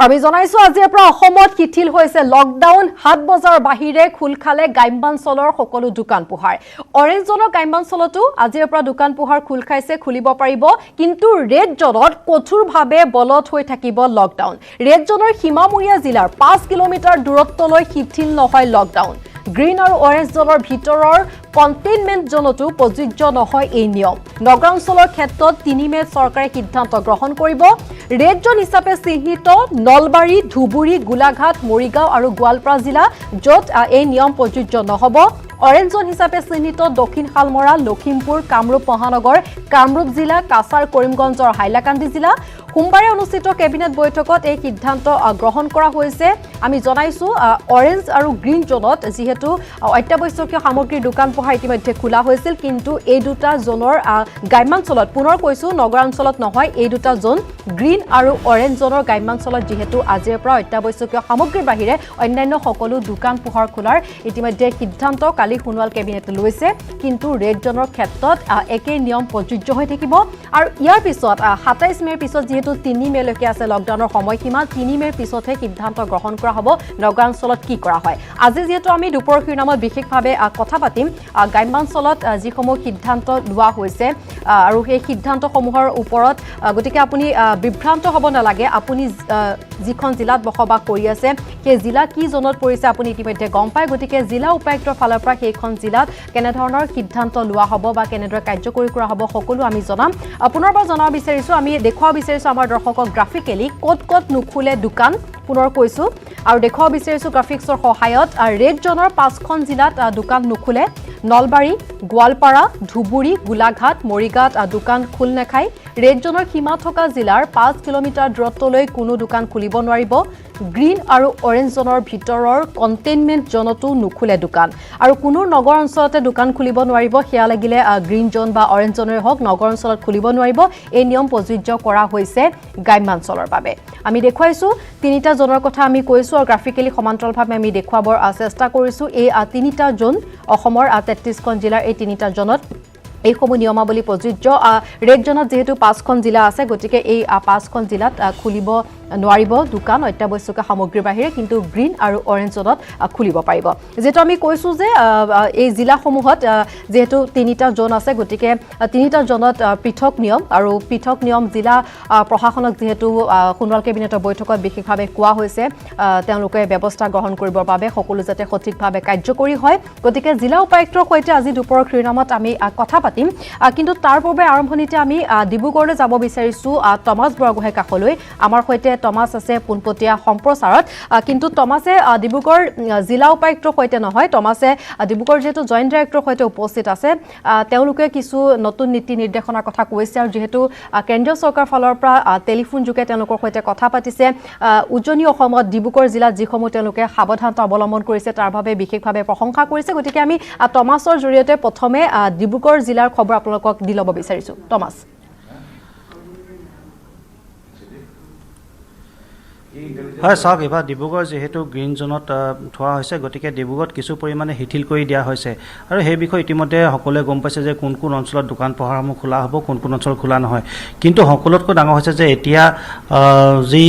আমি জনাইছো আজিৰ পৰা অসমত শিথিল হৈছে লকডাউন 7 বজাৰ বাহিৰে খুল খালে গ্ৰামাঞ্চলৰ সকলো দোকান পোহাৰ অৰেঞ্জ জোনৰ গ্ৰামাঞ্চলতো আজিৰ পৰা দোকান পোহাৰ খুল খাইছে খুলিব পাৰিব কিন্তু ৰেড জোনত কঠোৰভাৱে বলত হৈ থাকিব লকডাউন ৰেড জোনৰ সীমামূৰীয়া জিলাৰ 5 কিলোমিটাৰ দূৰত্বলৈ শিথিল নহয় লকডাউন গ্ৰীণ আৰু অৰেঞ্জ জোনৰ ভিতৰৰ কন্টেইনমেন্ট জোনতো প্ৰযোজ্য নহয় এই নিয়ম নগৰাঞ্চলৰ ক্ষেত্ৰত 3 মে চৰকাৰে সিদ্ধান্ত গ্ৰহণ কৰিব ৰেড জোন হিচাপে চিহ্নিত নলবাৰী ধুবুৰী গোলাঘাট মৰিগাঁও আৰু গোৱালপাৰা জিলা য'ত এই নিয়ম প্ৰযোজ্য নহব অৰেঞ্জ জোন হিচাপে চিহ্নিত দক্ষিণ শালমৰা লখিমপুৰ কামৰূপ মহানগৰ কামৰূপ জিলা কাছাৰ কৰিমগঞ্জৰ হাইলাকান্দি জিলা সোমবাৰে অনুষ্ঠিত কেবিনেট বৈঠকত এই সিদ্ধান্ত গ্ৰহণ কৰা হৈছে আমি জনাইছো অৰেঞ্জ আৰু গ্ৰীণ জোনত যেহেতু অত্যাৱশ্যকীয় সামগ্ৰীৰ দোকান পোহাৰ ইতিমধ্যে খোলা হৈছিল কিন্তু এই দুটা জোনৰ গ্ৰামাঞ্চলত পুনৰ কৈছো নগৰাঞ্চলত নহয় এই দুটা জোন গ্ৰীণ আৰু অৰেঞ্জ জোনৰ গ্ৰামাঞ্চলত যেহেতু আজিৰ পৰা অত্যাৱশ্যকীয় সামগ্ৰীৰ বাহিৰে অন্যান্য সকলো দোকান পোহাৰ খোলাৰ ইতিমধ্যে সিদ্ধান্ত কালি শুনুৱাল কেবিনেটে লৈছে কিন্তু ৰেড জোনৰ ক্ষেত্ৰত একে নিয়ম প্ৰযোজ্য হৈ থাকিব আৰু ইয়াৰ পিছত 27 মেৰ পিছত যেহেতু 3 মেলৈকে আছে লকডাউনৰ সময়সীমা 3 মেৰ পিছতহে সিদ্ধান্ত গ্ৰহণ কৰা হ'ব নগৰাঞ্চলত কি কৰা হয় আজি যেহেতু আমি দুপৰৰ শিৰোনামত বিশেষভাৱে কথা পাতিম গ্ৰামাঞ্চলত যিসমূহ সিদ্ধান্ত লোৱা হৈছে আৰু সেই সিদ্ধান্তসমূহৰ ওপৰত গতিকে আপুনি বিভ্ৰান্ত হ'ব নালাগে আপুনি যিখন জিলাত বসবাস কৰি আছে সেই জিলা কি জোনত পৰিছে আপুনি ইতিমধ্যে গম পায় গতিকে জিলা উপায়ুক্তৰ ফালৰ পৰা সেইখন জিলাত কেনে ধৰণৰ সিদ্ধান্ত লোৱা হ'ব বা কেনেদৰে কাৰ্যকৰী কৰা হ'ব সকলো আমি জনাম পুনৰবাৰ জনাব বিচাৰিছো আমি দেখুৱাব বিচাৰিছো আমাৰ দৰ্শকক গ্ৰাফিকেলি ক'ত নুখুলে দোকান পুনৰ কৈছো আৰু দেখুৱাব বিচাৰিছো গ্ৰাফিক্সৰ সহায়ত ৰেড জোনৰ 5খন জিলাত দোকান নুখুলে নলবাৰী গোৱালপাৰা ধুবুৰী গোলাঘাট মৰিগাঁৱত দোকান খোল নাখায় ৰেড জোনৰ সীমা থকা জিলাৰ 5 কিলোমিটাৰ দূৰত্বলৈ কোনো দোকান খুলিব নোৱাৰিব গ্ৰীণ আৰু অৰেঞ্জ জোনৰ ভিতৰৰ কন্টেইনমেন্ট জোনতো নুখুলে দোকান আৰু কোনো নগৰ অঞ্চলতে দোকান খুলিব নোৱাৰিব সেয়া লাগিলে গ্ৰীণ জোন বা অৰেঞ্জ জোনৰে হওক নগৰ অঞ্চলত খুলিব নোৱাৰিব এই নিয়ম প্ৰযোজ্য কৰা হৈছে গ্ৰামাঞ্চলৰ বাবে আমি দেখুৱাইছো তিনিটা জোনৰ কথা আমি কৈছো আৰু গ্ৰাফিকেলি সমান্তৰালভাৱে আমি দেখুৱাবৰ চেষ্টা কৰিছো এই তিনিটা জোন অসমৰ 33খন জিলাৰ এই তিনিটা জোনত এইসমূহ নিয়মাৱলী প্ৰযোজ্য ৰেড জোনত যেহেতু 5খন জিলা আছে গতিকে এই 5খন জিলাত খুলিব নোৱাৰিব দোকান অত্যাৱশ্যকীয় সামগ্ৰীৰ বাহিৰে কিন্তু গ্ৰীণ আৰু অৰেঞ্জ জোনত খুলিব পাৰিব যেটো আমি কৈছো যে এই জিলাসমূহত যেহেতু তিনিটা জোন আছে গতিকে তিনিটা জোনত পৃথক নিয়ম আৰু পৃথক নিয়ম জিলা প্ৰশাসনক যেহেতু শুনুৱাল কেবিনেটৰ বৈঠকত বিশেষভাৱে কোৱা হৈছে তেওঁলোকে ব্যৱস্থা গ্ৰহণ কৰিবৰ বাবে সকলো যাতে সঠিকভাৱে কাৰ্যকৰী হয় গতিকে জিলা উপায়ুক্তৰ সৈতে আজি দুপৰৰ শিৰোনামত আমি কথা পাতিম কিন্তু তাৰ পূৰ্বে আৰম্ভণিতে আমি ডিব্ৰুগড়লৈ যাব বিচাৰিছো টমাছ বৰগোহাঁই কাষলৈ আমাৰ সৈতে টমাছ আছে পোনপটীয়া সম্প্ৰচাৰত কিন্তু টমাছে ডিব্ৰুগড় জিলা উপায়ুক্তৰ সৈতে নহয় টমাছে ডিব্ৰুগড় যেহেতু জইণ্ট ডাইৰেক্টৰৰ সৈতে উপস্থিত আছে তেওঁলোকে কিছু নতুন নীতি নিৰ্দেশনাৰ কথা কৈছে আৰু যেহেতু কেন্দ্ৰীয় চৰকাৰৰ ফালৰ পৰা টেলিফোন যোগে তেওঁলোকৰ সৈতে কথা পাতিছে উজনি অসমত ডিব্ৰুগড় জিলাত যিসমূহ তেওঁলোকে সাৱধানতা অৱলম্বন কৰিছে তাৰ বাবে বিশেষভাৱে প্ৰশংসা কৰিছে গতিকে আমি টমাছৰ জৰিয়তে প্ৰথমে ডিব্ৰুগড় জিলাৰ খবৰ আপোনালোকক দি ল'ব বিচাৰিছো টমাছ হয় চাওক এবাৰ ডিব্ৰুগড় যেহেতু গ্ৰীণ জোনত থোৱা হৈছে গতিকে ডিব্ৰুগড়ত কিছু পৰিমাণে শিথিল কৰি দিয়া হৈছে আৰু সেই বিষয়ে ইতিমধ্যে সকলোৱে গম পাইছে যে কোন কোন অঞ্চলত দোকান পোহাৰসমূহ খোলা হ'ব কোন কোন অঞ্চল খোলা নহয় কিন্তু সকলোতকৈ ডাঙৰ হৈছে যে এতিয়া যি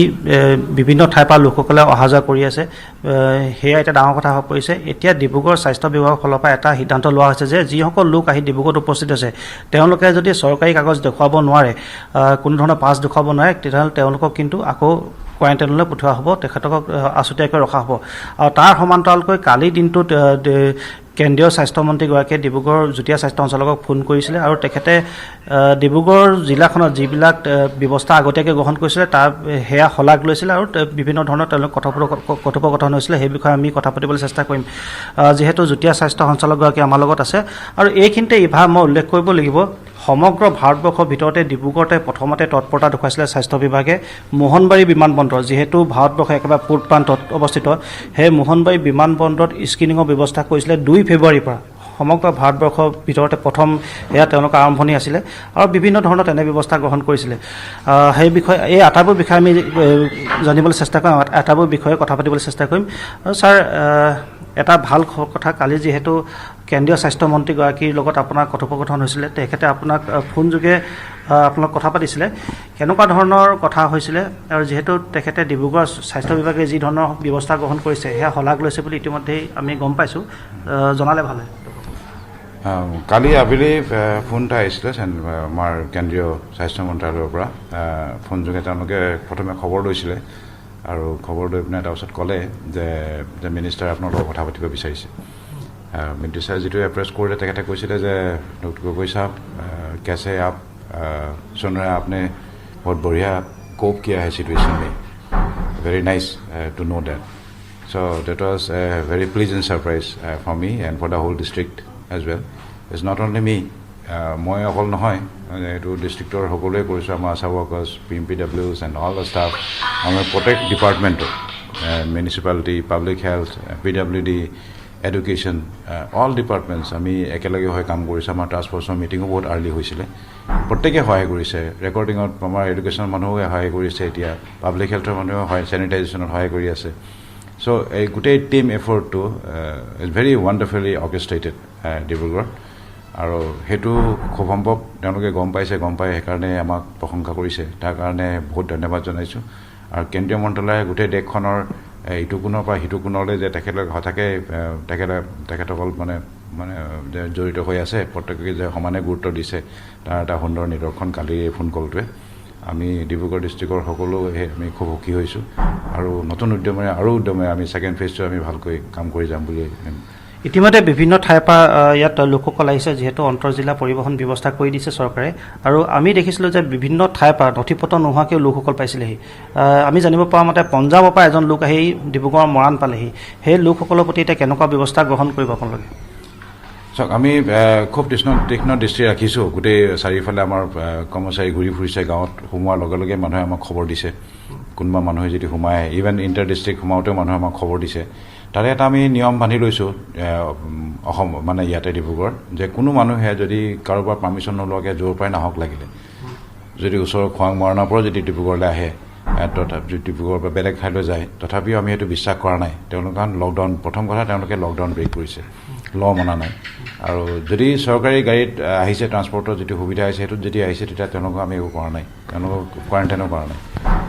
বিভিন্ন ঠাইৰ পৰা লোকসকলে অহা যোৱা কৰি আছে সেয়া এটা ডাঙৰ কথা হৈ পৰিছে এতিয়া ডিব্ৰুগড় স্বাস্থ্য বিভাগৰ ফালৰ পৰা এটা সিদ্ধান্ত লোৱা হৈছে যে যিসকল লোক আহি ডিব্ৰুগড়ত উপস্থিত আছে তেওঁলোকে যদি চৰকাৰী কাগজ দেখুৱাব নোৱাৰে কোনো ধৰণৰ পাছ দেখুৱাব নোৱাৰে তেতিয়াহ'লে তেওঁলোকক কিন্তু আকৌ কোৱাৰেণ্টাইনলৈ পঠোৱা হ'ব তেখেতক আছুতীয়াকৈ ৰখা হ'ব আৰু তাৰ সমান্তৰালকৈ কালি দিনটোত কেন্দ্ৰীয় স্বাস্থ্যমন্ত্ৰীগৰাকীয়ে ডিব্ৰুগড় যুটীয়া স্বাস্থ্য সঞ্চালকক ফোন কৰিছিলে আৰু তেখেতে ডিব্ৰুগড় জিলাখনত যিবিলাক ব্যৱস্থা আগতীয়াকৈ গ্ৰহণ কৰিছিলে তাৰ সেয়া শলাগ লৈছিলে আৰু বিভিন্ন ধৰণৰ তেওঁলোক কথোপকথন হৈছিলে সেই বিষয়ে আমি কথা পাতিবলৈ চেষ্টা কৰিম যিহেতু যুটীয়া স্বাস্থ্য সঞ্চালকগৰাকী আমাৰ লগত আছে আৰু এইখিনিতে ইভাৰ মই উল্লেখ কৰিব লাগিব সমগ্ৰ ভাৰতবৰ্ষৰ ভিতৰতে ডিব্ৰুগড়তে প্ৰথমতে তৎপৰতা দেখুৱাইছিলে স্বাস্থ্য বিভাগে মোহনবাৰী বিমানবন্দৰ যিহেতু ভাৰতবৰ্ষৰ একেবাৰে পূব প্ৰান্তত অৱস্থিত সেই মোহনবাৰী বিমানবন্দৰত স্ক্ৰিনিঙৰ ব্যৱস্থা কৰিছিলে 2 ফেব্ৰুৱাৰীৰ পৰা সমগ্ৰ ভাৰতবৰ্ষৰ ভিতৰতে প্ৰথম এয়া তেওঁলোকৰ আৰম্ভণি আছিলে আৰু বিভিন্ন ধৰণৰ তেনে ব্যৱস্থা গ্ৰহণ কৰিছিলে সেই বিষয়ে এই আটাইবোৰ বিষয়ে আমি জানিবলৈ চেষ্টা কৰিম আটাইবোৰ বিষয়ে কথা পাতিবলৈ চেষ্টা কৰিম আৰু ছাৰ এটা ভাল কথা কালি যিহেতু কেন্দ্ৰীয় স্বাস্থ্যমন্ত্ৰীগৰাকীৰ লগত আপোনাৰ কথোপকথন হৈছিলে তেখেতে আপোনাক ফোনযোগে আপোনাক কথা পাতিছিলে কেনেকুৱা ধৰণৰ কথা হৈছিলে আৰু যিহেতু তেখেতে ডিব্ৰুগড় স্বাস্থ্য বিভাগে যি ধৰণৰ ব্যৱস্থা গ্ৰহণ কৰিছে সেয়া শলাগ লৈছে বুলি ইতিমধ্যেই আমি গম পাইছোঁ জনালে ভাল হয় কালি আবেলি ফোন এটা আহিছিলে আমাৰ কেন্দ্ৰীয় স্বাস্থ্য মন্ত্ৰালয়ৰ পৰা ফোনযোগে তেওঁলোকে প্ৰথমে খবৰ লৈছিলে আৰু খবৰ লৈ পিনে তাৰপিছত ক'লে যে মিনিষ্টাৰ আপোনাৰ লগত কথা পাতিব বিচাৰিছে মিনিষ্টাৰ যিটো এপ্ৰেছ কৰিলে তেখেতে কৈছিলে যে ডক্টৰ গগৈ সাহেব कैसे आप सुन रहे हैं आपने बहुत बढ़िया कोप किया है सिचुएशन में very nice to know that so that was a very pleasant surprise for me and for the whole district as well it's not only me মই অকল নহয় এইটো ডিষ্ট্ৰিক্টৰ সকলোৱে কৰিছোঁ আমাৰ আশা workers PMPWs and all the staff আমাৰ প্ৰত্যেক ডিপাৰ্টমেণ্টত municipality public health PWD education all departments আমি একেলগে হৈ কাম কৰিছোঁ আমাৰ টাস্ক ফ'ৰ্চৰ মিটিঙো বহুত আৰ্লি হৈছিলে প্ৰত্যেকে সহায় কৰিছে ৰেকৰ্ডিঙত আমাৰ এডুকেশ্যনৰ মানুহে সহায় কৰিছে এতিয়া পাব্লিক হেল্থৰ মানুহেও সহায় চেনিটাইজেশ্যনত সহায় কৰি আছে চ' এই গোটেই টিম এফৰ্টটো ইজ ভেৰি ৱাণ্ডাৰফুলি অৰ্কেষ্ট্ৰেটেড ডিব্ৰুগড় আৰু সেইটো খুব সম্ভৱ তেওঁলোকে গম পাই সেইকাৰণে আমাক প্ৰশংসা কৰিছে তাৰ কাৰণে বহুত ধন্যবাদ জনাইছোঁ আৰু কেন্দ্ৰীয় মন্ত্ৰালয়ে গোটেই দেশখনৰ ইটো কোণৰ পৰা সিটো কোণলৈ যে তেখেতসকল মানে জড়িত হৈ আছে প্ৰত্যেকে যে সমানে গুৰুত্ব দিছে তাৰ এটা সুন্দৰ নিদৰ্শন কালি এই ফোন কলটোৱে আমি ডিব্ৰুগড় ডিষ্ট্ৰিক্টৰ সকলো আমি খুব সুখী হৈছোঁ আৰু নতুন উদ্যমেৰে আমি ছেকেণ্ড ফেজটো আমি ভালকৈ কাম কৰি যাম বুলি ইতিমধ্যে বিভিন্ন ঠাইৰ পৰা ইয়াত লোকসকল আহিছে যিহেতু অন্তঃজিলা পৰিবহণ ব্যৱস্থা কৰি দিছে চৰকাৰে আৰু আমি দেখিছিলোঁ যে বিভিন্ন ঠাইৰ পৰা নথিপত্ৰ নোহোৱাকৈও লোকসকল পাইছিলেহি আমি জানিব পৰা মতে পঞ্জাৱৰ পৰা এজন লোক আহি ডিব্ৰুগড়ৰ মৰাণ পালেহি সেই লোকসকলৰ প্ৰতি এতিয়া কেনেকুৱা ব্যৱস্থা গ্ৰহণ কৰিব আপোনালোকে চাওক আমি খুব তীক্ষ্ণ দৃষ্টি ৰাখিছোঁ গোটেই চাৰিওফালে আমাৰ কৰ্মচাৰী ঘূৰি ফুৰিছে গাঁৱত সোমোৱাৰ লগে লগে মানুহে আমাক খবৰ দিছে কোনোবা মানুহে যদি সোমায় ইভেন ইণ্টাৰ ডিষ্ট্ৰিক্ট সোমাওঁতেও মানুহে আমাক খবৰ দিছে তাৰে এটা আমি নিয়ম বান্ধি লৈছোঁ অসম মানে ইয়াতে ডিব্ৰুগড় যে কোনো মানুহে যদি কাৰোবাৰ পাৰ্মিশ্যন নোলোৱাকৈ য'ৰ পৰাই নাহক লাগিলে যদি ওচৰৰ খোৱাং মৰাণৰ পৰা যদি ডিব্ৰুগড়লৈ আহে তথাপি ডিব্ৰুগড়ৰ পৰা বেলেগ ঠাইলৈ যায় তথাপিও আমি সেইটো বিশ্বাস কৰা নাই তেওঁলোকে কাৰণ লকডাউন প্ৰথম কথা তেওঁলোকে লকডাউন ব্ৰেক কৰিছে ল মনা নাই আৰু যদি চৰকাৰী গাড়ীত আহিছে ট্ৰান্সপৰ্টৰ যিটো সুবিধা আহিছে সেইটোত যদি আহিছে তেতিয়া তেওঁলোকক আমি একো কৰা নাই তেওঁলোকক কোৱাৰেণ্টাইনো কৰা নাই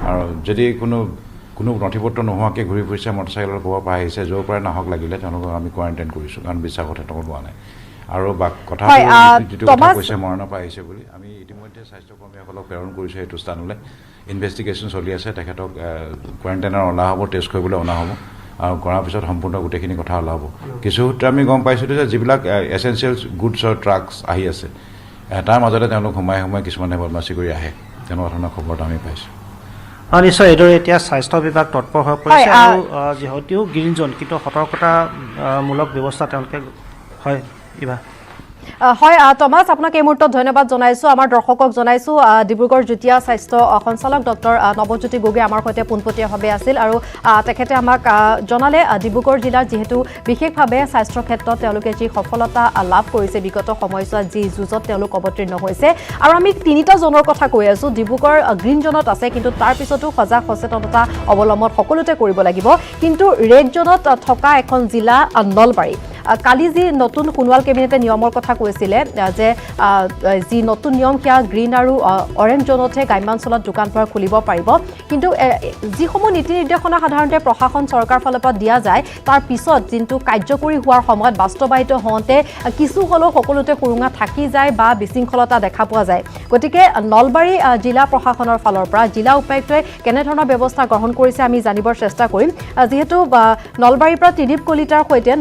আৰু যদি কোনো নথিপত্ৰ নোহোৱাকৈ ঘূৰি ফুৰিছে মটৰচাইকেলৰ ক'ৰবাৰ পৰা আহিছে য'ৰ পৰা নাহক লাগিলে তেওঁলোকক আমি কোৱাৰেণ্টাইন কৰিছোঁ কাৰণ বিশ্বাসত তেওঁলোকক লোৱা নাই আৰু কথা যিটো কথা কৈছে মৰণৰ পৰা আহিছে বুলি আমি ইতিমধ্যে স্বাস্থ্যকৰ্মীসকলক প্ৰেৰণ কৰিছোঁ সেইটো স্থানলৈ ইনভেষ্টিগেশ্যন চলি আছে তেখেতক কোৱাৰেণ্টাইনৰ অনা হ'ব টেষ্ট কৰিবলৈ অনা হ'ব আৰু কৰাৰ পিছত সম্পূৰ্ণ গোটেইখিনি কথা ওলাব কিছু সূত্ৰে আমি গম পাইছিলোঁ যে যিবিলাক এচেঞ্চিয়েল গুডছৰ ট্ৰাকছ আহি আছে তাৰ মাজতে তেওঁলোক সোমাই কিছুমানে বদমাচি কৰি আহে তেনেকুৱা ধৰণৰ খবৰটো আমি পাইছোঁ নিশ্চয় এইদৰে এতিয়া স্বাস্থ্য বিভাগ তৎপৰ হৈ পৰিছে আৰু যিহেতু গ্ৰীণ জ'ন কিন্তু সতৰ্কতামূলক ব্যৱস্থা তেওঁলোকে হয় ইভা হয় টমাছ আপোনাক এই মুহূৰ্তত ধন্যবাদ জনাইছোঁ আমাৰ দৰ্শকক জনাইছোঁ ডিব্ৰুগড় যুটীয়া স্বাস্থ্য সঞ্চালক ডক্টৰ নৱজ্যোতি গগৈ আমাৰ সৈতে পোনপটীয়াভাৱে আছিল আৰু তেখেতে আমাক জনালে ডিব্ৰুগড় জিলাৰ যিহেতু বিশেষভাৱে স্বাস্থ্যৰ ক্ষেত্ৰত তেওঁলোকে যি সফলতা লাভ কৰিছে বিগত সময়ছোৱাত যি যুঁজত তেওঁলোক অৱতীৰ্ণ হৈছে আৰু আমি তিনিটা জ'নৰ কথা কৈ আছোঁ ডিব্ৰুগড় গ্ৰীণ জ'নত আছে কিন্তু তাৰ পিছতো সজাগ সচেতনতা অৱলম্বন সকলোতে কৰিব লাগিব কিন্তু ৰেড জ'নত থকা এখন জিলা নলবাৰী কালি যি নতুন সোণোৱাল কেবিনেটে নিয়মৰ কথা কৈছিলে যে যি নতুন নিয়ম সেয়া গ্ৰীণ আৰু অৰেঞ্জ জ'নতহে গ্ৰাম্যাঞ্চলত দোকান পোহাৰ খুলিব পাৰিব কিন্তু যিসমূহ নীতি নিৰ্দেশনা সাধাৰণতে প্ৰশাসন চৰকাৰ ফালৰ পৰা দিয়া যায় তাৰ পিছত যোনটো কাৰ্যকৰী হোৱাৰ সময়ত বাস্তৱায়িত হওঁতে কিছু হ'লেও সকলোতে সুৰুঙা থাকি যায় বা বিশৃংখলতা দেখা পোৱা যায় গতিকে নলবাৰী জিলা প্ৰশাসনৰ ফালৰ পৰা জিলা উপায়ুক্তই কেনেধৰণৰ ব্যৱস্থা গ্ৰহণ কৰিছে আমি জানিবৰ চেষ্টা কৰিম যিহেতু নলবাৰীৰ পৰা ত্ৰিদীপ কলিতাৰ সৈতে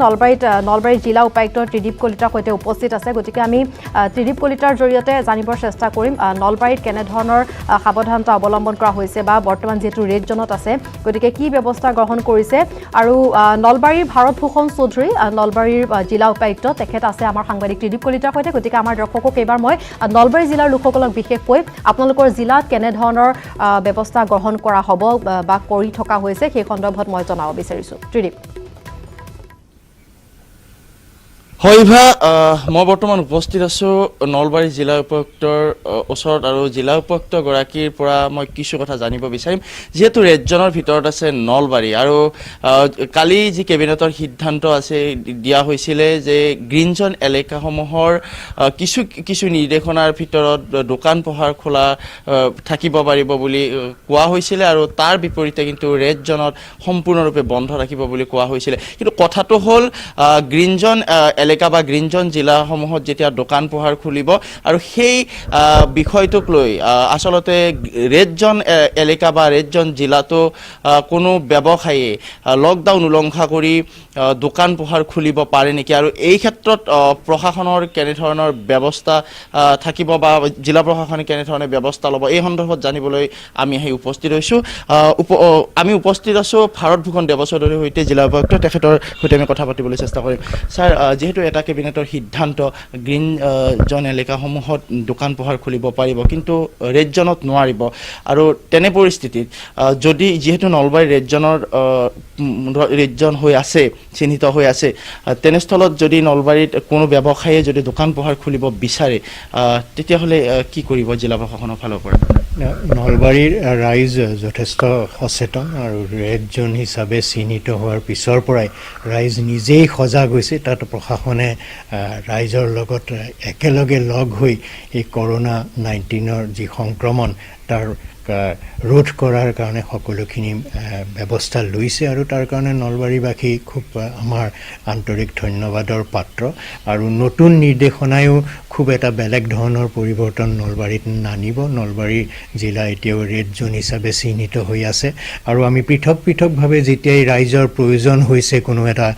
নলবাৰী জিলা উপায়ুক্ত ত্ৰিদীপ কলিতাৰ সৈতে উপস্থিত আছে গতিকে আমি ত্ৰিদীপ কলিতাৰ জৰিয়তে জানিবৰ চেষ্টা কৰিম নলবাৰীত কেনেধৰণৰ সাৱধানতা অৱলম্বন কৰা হৈছে বা বৰ্তমান যিহেতু ৰেড জ'নত আছে গতিকে কি ব্যৱস্থা গ্ৰহণ কৰিছে আৰু নলবাৰীৰ ভাৰত ভূষণ চৌধুৰী নলবাৰীৰ জিলা উপায়ুক্ত তেখেত আছে আমাৰ সাংবাদিক ত্ৰিদীপ কলিতাৰ সৈতে গতিকে আমাৰ দৰ্শকক এইবাৰ মই নলবাৰী জিলাৰ লোকসকলক বিশেষকৈ আপোনালোকৰ জিলাত কেনেধৰণৰ ব্যৱস্থা গ্ৰহণ কৰা হ'ব বা কৰি থকা হৈছে সেই সন্দৰ্ভত মই জনাব বিচাৰিছোঁ ত্ৰিদীপ হয়ভা মই বৰ্তমান উপস্থিত আছোঁ নলবাৰী জিলা উপায়ুক্তৰ ওচৰত আৰু জিলা উপায়ুক্তগৰাকীৰ পৰা মই কিছু কথা জানিব বিচাৰিম যিহেতু ৰেড জ'নৰ ভিতৰত আছে নলবাৰী আৰু কালি যি কেবিনেটৰ সিদ্ধান্ত আছে দিয়া হৈছিলে যে গ্ৰীণ জ'ন এলেকাসমূহৰ কিছু নিৰ্দেশনাৰ ভিতৰত দোকান পোহাৰ খোলা থাকিব পাৰিব বুলি কোৱা হৈছিলে আৰু তাৰ বিপৰীতে কিন্তু ৰেড জ'নত সম্পূৰ্ণৰূপে বন্ধ ৰাখিব বুলি কোৱা হৈছিলে কিন্তু কথাটো হ'ল গ্ৰীণ জ'ন এলেকা বা গ্ৰীণ জ'ন জিলাসমূহত যেতিয়া দোকান পোহাৰ খুলিব আৰু সেই বিষয়টোক লৈ আচলতে ৰেড জ'ন এলেকা বা ৰেড জ'ন জিলাতো কোনো ব্যৱসায়ী লকডাউন উলংঘা কৰি দোকান পোহাৰ খুলিব পাৰে নেকি আৰু এই ক্ষেত্ৰত প্ৰশাসনৰ কেনেধৰণৰ ব্যৱস্থা থাকিব বা জিলা প্ৰশাসনে কেনেধৰণে ব্যৱস্থা ল'ব এই সন্দৰ্ভত জানিবলৈ আমি আহি উপস্থিত হৈছোঁ আমি উপস্থিত আছোঁ ভাৰত ভূষণ দেৱচৌধুৰীৰ সৈতে জিলা উপায়ুক্ত তেখেতৰ সৈতে আমি কথা পাতিবলৈ চেষ্টা কৰিম ছাৰ যিহেতু এটা কেবিনেটৰ সিদ্ধান্ত গ্ৰীণ জ'ন এলেকাসমূহত দোকান পোহাৰ খুলিব পাৰিব কিন্তু ৰেড জ'নত নোৱাৰিব আৰু তেনে পৰিস্থিতিত যদি যিহেতু নলবাৰী ৰেড জ'ন হৈ আছে চিহ্নিত হৈ আছে তেনেস্থলত যদি নলবাৰীত কোনো ব্যৱসায়ীয়ে যদি দোকান পোহাৰ খুলিব বিচাৰে তেতিয়াহ'লে কি কৰিব জিলা প্ৰশাসনৰ ফালৰ পৰা নলবাৰীৰ ৰাইজ যথেষ্ট সচেতন আৰু ৰেড জ'ন হিচাপে চিহ্নিত হোৱাৰ পিছৰ পৰাই ৰাইজ নিজেই সজাগ হৈছে তাত প্ৰশাসনে ৰাইজৰ লগত একেলগে লগ হৈ এই কৰোনা 19ৰ যি সংক্ৰমণ তাৰ ৰোধ কৰাৰ কাৰণে সকলোখিনি ব্যৱস্থা লৈছে আৰু তাৰ কাৰণে নলবাৰীবাসী খুব আমাৰ আন্তৰিক ধন্যবাদৰ পাত্ৰ আৰু নতুন নিৰ্দেশনায়ো খুব এটা বেলেগ ধৰণৰ পৰিৱৰ্তন নলবাৰীত নানিব নলবাৰী জিলা এতিয়াও ৰেড জ'ন হিচাপে চিহ্নিত হৈ আছে আৰু আমি পৃথকভাৱে যেতিয়াই ৰাইজৰ প্ৰয়োজন হৈছে কোনো এটা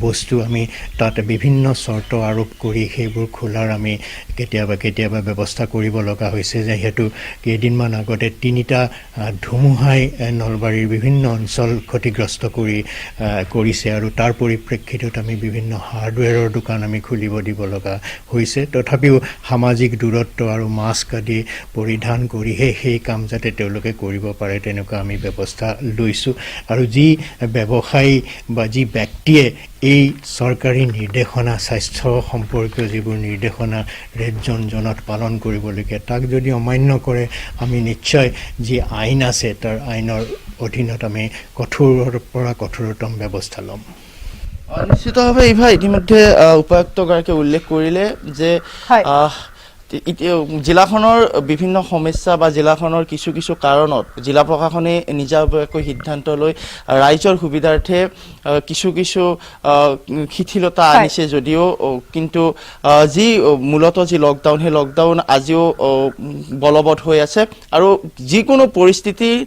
বস্তু আমি তাত বিভিন্ন চৰ্ত আৰোপ কৰি সেইবোৰ খোলাৰ আমি কেতিয়াবা ব্যৱস্থা কৰিব লগা হৈছে যিহেতু কেইদিনমান আগতে তিনিটা ধুমুহাই নলবাৰীৰ বিভিন্ন অঞ্চল ক্ষতিগ্ৰস্ত কৰিছে আৰু তাৰ পৰিপ্ৰেক্ষিতত আমি বিভিন্ন হাৰ্ডৱেৰৰ দোকান আমি খুলিব দিব লগা হৈছে তথাপিও সামাজিক দূৰত্ব আৰু মাস্ক আদি পৰিধান কৰিহে সেই কাম যাতে তেওঁলোকে কৰিব পাৰে তেনেকুৱা আমি ব্যৱস্থা লৈছোঁ আৰু যি ব্যৱসায়ী বা যি ব্যক্তিয়ে এই চৰকাৰী নিৰ্দেশনা স্বাস্থ্য সম্পৰ্কীয় যিবোৰ নিৰ্দেশনা ৰেড জ'নত পালন কৰিবলগীয়া তাক যদি অমান্য কৰে আমি নিশ্চয় যি আইন আছে তাৰ আইনৰ অধীনত আমি কঠোৰৰ পৰা কঠোৰতম ব্যৱস্থা ল'ম নিশ্চিতভাৱে এইভাৱে ইতিমধ্যে উপায়ুক্তগৰাকীয়ে উল্লেখ কৰিলে যে জিলাখনৰ বিভিন্ন সমস্যা বা জিলাখনৰ কিছু কাৰণত জিলা প্ৰশাসনে নিজাববীয়াকৈ সিদ্ধান্ত লৈ ৰাইজৰ সুবিধাৰ্থে কিছু শিথিলতা আনিছে যদিও কিন্তু যি মূলত যি লকডাউন সেই লকডাউন আজিও বলবৎ হৈ আছে আৰু যিকোনো পৰিস্থিতিৰ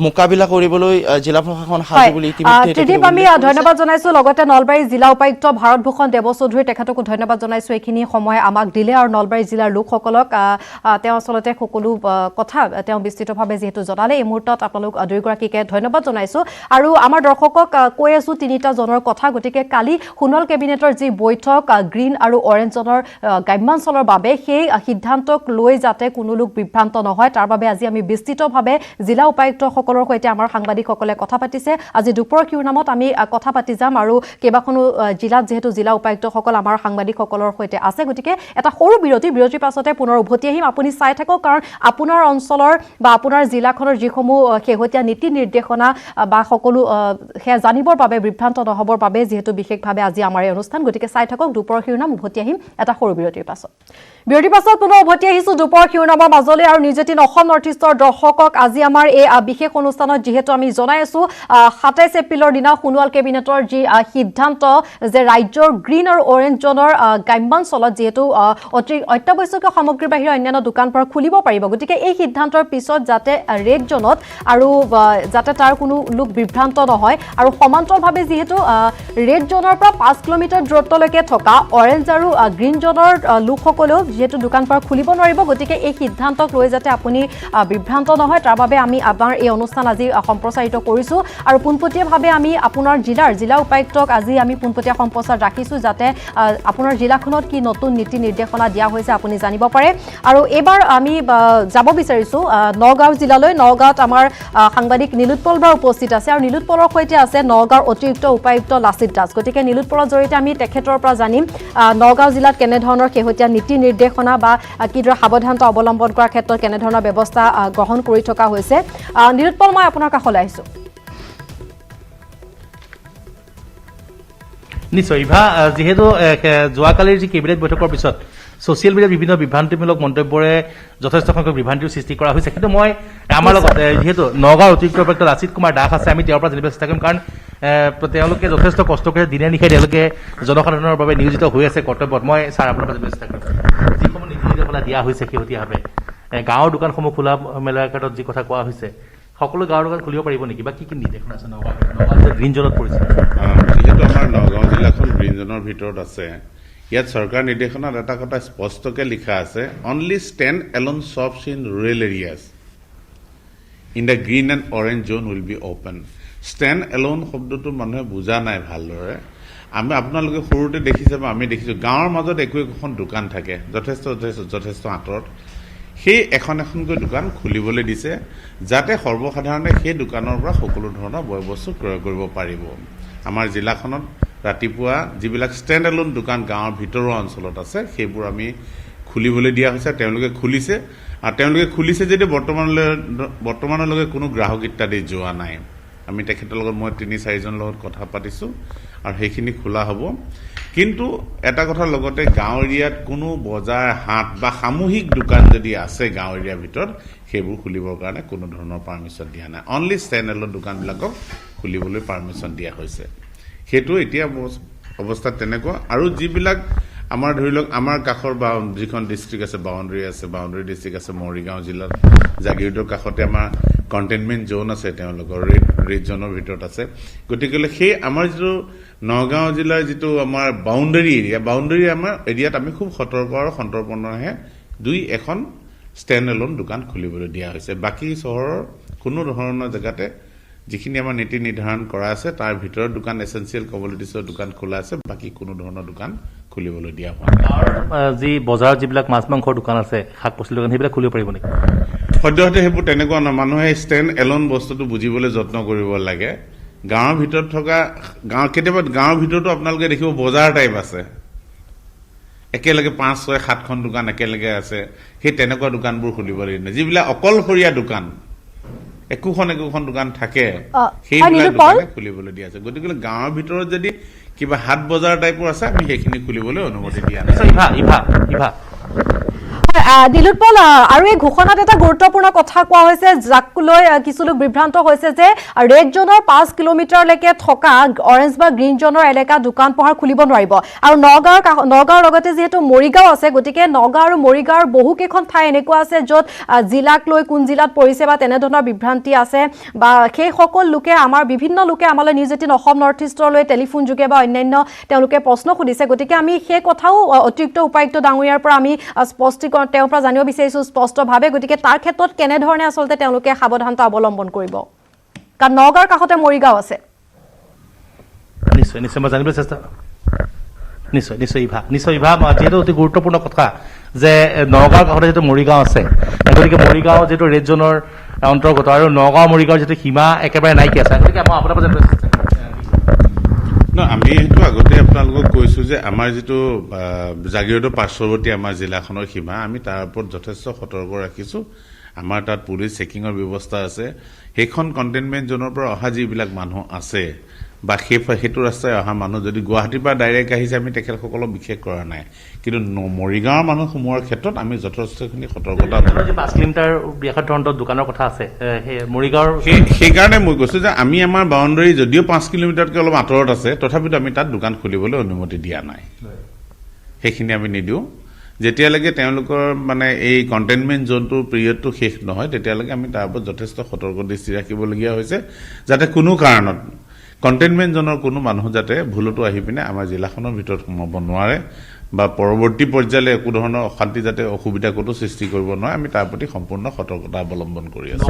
মোকাবিলা কৰিবলৈ জিলা প্ৰশাসন সাজু বুলি ইতিমধ্যে আমি ধন্যবাদ জনাইছো লগতে নলবাৰী জিলা উপায়ুক্ত ভাৰত ভূষণ দেৱচৌধুৰী তেখেতকো ধন্যবাদ জনাইছো এইখিনি সময় আমাক দিলে আৰু নলবাৰী জিলাৰ লোকসকলক তেওঁ আচলতে সকলো কথা তেওঁ বিস্তৃতভাৱে যেহেতু জনালে এই মুহূৰ্তত আপোনালোক দুয়োগৰাকীকে ধন্যবাদ জনাইছো আৰু আমাৰ দৰ্শকক কৈ আছো তিনিটা জনৰ কথা গতিকে কালি সোণোৱাল কেবিনেটৰ যি বৈঠক গ্ৰীণ আৰু অৰেঞ্জ জনৰ গ্ৰাম্যাঞ্চলৰ বাবে সেই সিদ্ধান্তক লৈ যাতে কোনো লোক বিভ্ৰান্ত নহয় তাৰ বাবে আজি আমি বিস্তৃতভাৱে জিলা উপায়ুক্তসকলৰ সৈতে আমাৰ সাংবাদিকসকলে কথা পাতিছে আজি দুপৰৰ শিৰোনামত আমি কথা পাতি যাম আৰু কেইবাখনো জিলাত যেহেতু জিলা উপায়ুক্তসকল আমাৰ সাংবাদিকসকলৰ সৈতে আছে গতিকে এটা সৰু বিৰতিৰ পাছতে পুনৰ উভতি আহিম আপুনি চাই থাকক কাৰণ আপোনাৰ অঞ্চলৰ বা আপোনাৰ জিলাখনৰ যিসমূহ শেহতীয়া নীতি নিৰ্দেশনা বা সকলো সেয়া জানিবৰ বাবে বিভ্ৰান্ত নহবৰ বাবে যেহেতু বিশেষভাৱে আজি আমাৰ এই অনুষ্ঠান গতিকে চাই থাকক দুপৰৰ শিৰোনাম উভতি আহিম এটা সৰু বিৰতিৰ পাছত পুনৰ উভতি আহিছো দুপৰৰ শিৰোনামৰ মাজলৈ আৰু নিউজেটিন অসম নৰ্থ ইষ্টৰ দৰ্শকক আজি আমাৰ এই বিশেষ অনুষ্ঠানত যিহেতু আমি জনাই আছো 27 এপ্ৰিলৰ দিনা সোণোৱাল কেবিনেটৰ যি সিদ্ধান্ত যে ৰাজ্যৰ গ্ৰীণ আৰু অৰেঞ্জ জ'নৰ গ্ৰাম্যাঞ্চলত যিহেতু অত্যাৱশ্যকীয় সামগ্ৰীৰ বাহিৰে অন্যান্য দোকান পোহাৰ খুলিব পাৰিব গতিকে এই সিদ্ধান্তৰ পিছত যাতে ৰেড জ'নত আৰু যাতে তাৰ কোনো লোক বিভ্ৰান্ত নহয় আৰু সমান্তৰালভাৱে যিহেতু ৰেড জ'নৰ পৰা 5 কিলোমিটাৰ দূৰত্বলৈকে থকা অৰেঞ্জ আৰু গ্ৰীণ জ'নৰ লোকসকলেও যেহেতু দোকান পোহাৰ খুলিব নোৱাৰিব গতিকে এই সিদ্ধান্তক লৈ যাতে আপুনি বিভ্ৰান্ত নহয় তাৰ বাবে আমি আমাৰ এই অনুষ্ঠান আজি সম্প্ৰচাৰিত কৰিছোঁ আৰু পোনপটীয়াভাৱে আমি আপোনাৰ জিলা উপায়ুক্তক আজি আমি পোনপটীয়া সম্প্ৰচাৰ ৰাখিছোঁ যাতে আপোনাৰ জিলাখনত কি নতুন নীতি নিৰ্দেশনা দিয়া হৈছে আপুনি জানিব পাৰে আৰু এবাৰ আমি যাব বিচাৰিছো নগাঁও জিলালৈ নগাঁৱত আমাৰ সাংবাদিক নীলোৎপল বৰা উপস্থিত আছে আৰু নীলোৎপলৰ সৈতে আছে নগাঁৱৰ অতিৰিক্ত উপায়ুক্ত লাচিত দাস গতিকে নীলোৎপলৰ জৰিয়তে আমি তেখেতৰ পৰা জানিম নগাঁও জিলাত কেনে ধৰণৰ শেহতীয়া নীতি নিৰ্দেশনা বা কিদৰে সাৱধানতা অৱলম্বন কৰাৰ ক্ষেত্ৰত কেনে ধৰণৰ ব্যৱস্থা গ্ৰহণ কৰি থকা হৈছে নীলোৎপল মই আপোনাৰ কাষলৈ আহিছো নিশ্চয় ইভা যেহেতু যোৱাকালিৰ যি কেবিনেট বৈঠকৰ পিছত ছ'চিয়েল মিডিয়াত বিভিন্ন বিভ্ৰান্তিমূলক মন্তব্যৰে যথেষ্ট সংখ্যক বিভ্ৰান্তিৰ সৃষ্টি কৰা হৈছে কিন্তু মই আমাৰ লগত যিহেতু নগাঁৱৰ অতিৰিক্ত উপায়ুক্ত লাচিত কুমাৰ দাস আছে আমি তেওঁৰ পৰা জানিব চেষ্টা কৰিম কাৰণ তেওঁলোকে যথেষ্ট কষ্ট কৰি দিনে নিশাই তেওঁলোকে জনসাধাৰণৰ বাবে নিয়োজিত হৈ আছে কৰ্তব্যত মই ছাৰ আপোনাৰ পৰা জানিব চেষ্টা কৰিম যিসমূহ নীতি নিৰ্দেশনা দিয়া হৈছে শেহতীয়াভাৱে গাঁৱৰ দোকানসমূহ খোলা মেলাৰ ক্ষেত্ৰত যি কথা কোৱা হৈছে সকলো গাঁৱৰ দোকান খুলিব পাৰিব নেকি বা কি কি নিৰ্দেশনা আছে নগাঁও গ্ৰীণ জোনত পৰিছে যিহেতু আমাৰ নগাঁও জিলাখন গ্ৰীণ জোনৰ ভিতৰত আছে ইয়াত চৰকাৰ নিৰ্দেশনাত এটা কথা স্পষ্টকৈ লিখা আছে only stand alone shops in rural areas in the green and orange zone will be open stand alone শব্দটো মানুহে বুজা নাই ভালদৰে আপোনালোকে সৰুতে দেখিছে বা আমি দেখিছোঁ গাঁৱৰ মাজত একো একোখন দোকান থাকে যথেষ্ট আঁতৰত সেই এখনকৈ দোকান খুলিবলৈ দিছে যাতে সৰ্বসাধাৰণে সেই দোকানৰ পৰা সকলো ধৰণৰ বয় বস্তু ক্ৰয় কৰিব পাৰিব আমাৰ জিলাখনত ৰাতিপুৱা যিবিলাক ষ্টেণ্ড এলোন দোকান গাঁৱৰ ভিতৰুৱা অঞ্চলত আছে সেইবোৰ আমি খুলিবলৈ দিয়া হৈছে তেওঁলোকে খুলিছে আৰু তেওঁলোকে খুলিছে যদি বৰ্তমানলৈকে কোনো গ্ৰাহক ইত্যাদি যোৱা নাই আমি তেখেতৰ লগত মই ৩-৪জনৰ লগত কথা পাতিছোঁ আৰু সেইখিনি খোলা হ'ব কিন্তু এটা কথা লগতে গাঁও এৰিয়াত কোনো বজাৰ হাট বা সামূহিক দোকান যদি আছে গাঁও এৰিয়াৰ ভিতৰত সেইবোৰ খুলিবৰ কাৰণে কোনো ধৰণৰ পাৰ্মিশ্যন দিয়া নাই অনলি ষ্টেণ্ড এলোন দোকানবিলাকক খুলিবলৈ পাৰ্মিশ্যন দিয়া হৈছে সেইটো এতিয়া অৱস্থা তেনেকুৱা আৰু যিবিলাক আমাৰ ধৰি লওক আমাৰ কাষৰ যিখন ডিষ্ট্ৰিক্ট আছে বাউণ্ডৰী ডিষ্ট্ৰিক্ট আছে মৰিগাঁও জিলাত জাগিৰোডৰ কাষতে আমাৰ কণ্টেইনমেণ্ট জ'ন আছে তেওঁলোকৰ ৰেড জ'নৰ ভিতৰত আছে গতিকে সেই আমাৰ যিটো নগাঁও জিলাৰ যিটো আমাৰ বাউণ্ডৰী আমাৰ এৰিয়াত আমি খুব সতৰ্ক আৰু সন্তৰ্পণহে 2-এখন ষ্টেণ্ড এলোন দোকান খুলিবলৈ দিয়া হৈছে বাকী চহৰৰ কোনো ধৰণৰ জেগাতে যিখিনি আমাৰ নীতি নিৰ্ধাৰণ কৰা আছে তাৰ ভিতৰত দোকান এচেঞ্চিয়েল কমোডিটিছৰ দোকান খোলা আছে বাকী কোনো ধৰণৰ দোকান খুলিবলৈ দিয়া হোৱা নাই যি বজাৰত যিবিলাক মাছ মাংসৰ দোকান আছে শাক পাচলিৰ দোকান সেইবিলাক খুলিব পাৰিব নেকি সদ্যহতে সেইবোৰ তেনেকুৱা নহয় মানুহে ষ্টেণ্ড এলোন বস্তুটো বুজিবলৈ যত্ন কৰিব লাগে গাঁৱৰ ভিতৰত থকা কেতিয়াবা গাঁৱৰ ভিতৰতো আপোনালোকে দেখিব বজাৰ টাইপ আছে একেলগে 5-6-7খন দোকান একেলগে আছে সেই তেনেকুৱা দোকানবোৰ খুলিব লাগিব যিবিলাক অকলশৰীয়া দোকান একোখন দোকান থাকে সেইবিলাক দোকানে খুলিবলৈ দিয়া আছে গতিকে গাঁৱৰ ভিতৰত যদি কিবা হাট বজাৰ টাইপৰ আছে আমি সেইখিনি খুলিবলৈ অনুমতি দিয়া নাই ইভা নীলোৎপল আৰু এই ঘোষণাত এটা গুৰুত্বপূৰ্ণ কথা কোৱা হৈছে যাক লৈ কিছু লোক বিভ্ৰান্ত হৈছে যে ৰেড জোনৰ 5 কিলোমিটাৰলৈকে থকা অৰেঞ্জ বা গ্ৰীণ জোনৰ এলেকা দোকান পোহাৰ খুলিব নোৱাৰিব আৰু নগাঁৱৰ লগতে যিহেতু মৰিগাঁও আছে গতিকে নগাঁও আৰু মৰিগাঁৱৰ বহুকেইখন ঠাই এনেকুৱা আছে য'ত জিলাক লৈ কোন জিলাত পৰিছে বা তেনেধৰণৰ বিভ্ৰান্তি আছে বা সেই সকল লোকে বিভিন্ন লোকে আমালৈ নিউজ 18 অসম নৰ্থ ইষ্টলৈ টেলিফোন যোগে বা অন্যান্য তেওঁলোকে প্ৰশ্ন সুধিছে গতিকে আমি সেই কথাও অতিৰিক্ত উপায়ুক্ত ডাঙৰীয়াৰ পৰা আমি স্পষ্টীকৰণ তেওঁৰ পৰা জানিব বিচাৰিছো স্পষ্টভাৱে গতিকে তাৰ ক্ষেত্ৰত কেনেধৰণে আচলতে তেওঁলোকে সাৱধানতা অৱলম্বন কৰিব কাৰণ নগাঁৱৰ কাষতে মৰিগাঁও আছে নিশ্চয় মই জানিব চেষ্টা নিশ্চয় ইভা যিহেতু অতি গুৰুত্বপূৰ্ণ কথা যে নগাঁৱৰ কাষতে যিহেতু মৰিগাঁও আছে গতিকে মৰিগাঁও যিহেতু ৰেড জোনৰ অন্তৰ্গত আৰু নগাঁও মৰিগাঁৱৰ যিটো সীমা একেবাৰে নাইকিয়া আছে গতিকে মই আপোনাৰ পৰা জানিব চেষ্টা আমি সেইটো আগতে আপোনালোকক কৈছো যে আমাৰ যিটো জাগিৰোডৰ পাৰ্শ্বৱৰ্তী আমাৰ জিলাখনৰ সীমা আমি তাৰ ওপৰত যথেষ্ট সতৰ্ক ৰাখিছো আমাৰ তাত পুলিচ চেকিঙৰ ব্যৱস্থা আছে সেইখন কণ্টেইনমেণ্ট জোনৰ পৰা অহা যিবিলাক মানুহ আছে বা সেইটো ৰাস্তাই অহা মানুহ যদি গুৱাহাটীৰ পৰা ডাইৰেক্ট আহিছে আমি তেখেতসকলক বিশেষ কৰা নাই কিন্তু মৰিগাঁৱৰ মানুহ সোমোৱাৰ ক্ষেত্ৰত আমি যথেষ্টখিনি সতৰ্কতা 5 কিলোমিটাৰ ব্যাসাৰ্ধৰ দোকানৰ কথা আছে মৰিগাঁৱৰ সেইকাৰণে মই কৈছো যে আমি আমাৰ বাউণ্ডৰী যদিও 5 কিলোমিটাৰতকৈ অলপ আঁতৰত আছে তথাপিতো আমি তাত দোকান খুলিবলৈ অনুমতি দিয়া নাই সেইখিনি আমি নিদিওঁ যেতিয়ালৈকে তেওঁলোকৰ মানে এই কণ্টেইনমেণ্ট জোনটোৰ পিৰিয়ডটো শেষ নহয় তেতিয়ালৈকে আমি তাৰ ওপৰত যথেষ্ট সতৰ্ক দৃষ্টি ৰাখিবলগীয়া হৈছে যাতে কোনো কাৰণত কণ্টেইনমেণ্ট জোনৰ কোনো মানুহ যাতে ভুলতো আহি পিনে আমাৰ জিলাখনৰ ভিতৰত সোমাব নোৱাৰে বা পৰৱৰ্তী পৰ্যায়লৈ একো ধৰণৰ অশান্তি যাতে অসুবিধা ক'তো সৃষ্টি কৰিব নোৱাৰে আমি তাৰ প্ৰতি সম্পূৰ্ণ সতৰ্কতা অৱলম্বন কৰি আছোঁ।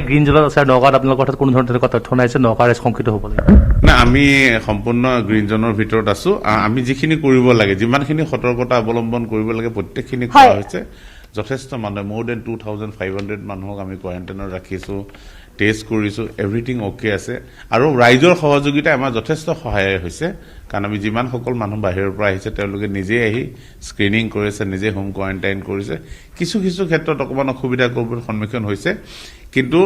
গ্ৰীণ জোনত আছে আৰু নগাঁৱত আপোনালোকৰ কথাত কোনো ধৰণৰ তেনেকুৱা তথ্য নাই যে নগাঁৱৰ সংকিত হ'ব লাগিব? নাই, আমি সম্পূৰ্ণ গ্ৰীণ জোনৰ ভিতৰত আছোঁ। আমি যিখিনি কৰিব লাগে, যিমানখিনি সতৰ্কতা অৱলম্বন কৰিব লাগে প্ৰত্যেকখিনি কৰা হৈছে। যথেষ্ট মানুহে মোৰ দেন 2500 মানুহক আমি কোৱাৰেণ্টাইনত ৰাখিছোঁ, টেষ্ট কৰিছোঁ, এভৰিথিং অ'কে আছে। আৰু ৰাইজৰ সহযোগিতা আমাৰ যথেষ্ট সহায় হৈছে, কাৰণ আমি যিমানসকল মানুহ বাহিৰৰ পৰা আহিছে তেওঁলোকে নিজেই আহি স্ক্ৰিনিং কৰিছে, নিজে হোম কোৱাৰেণ্টাইন কৰিছে। কিছু কিছু ক্ষেত্ৰত অকণমান অসুবিধাৰ সন্মুখীন হৈছে, কিন্তু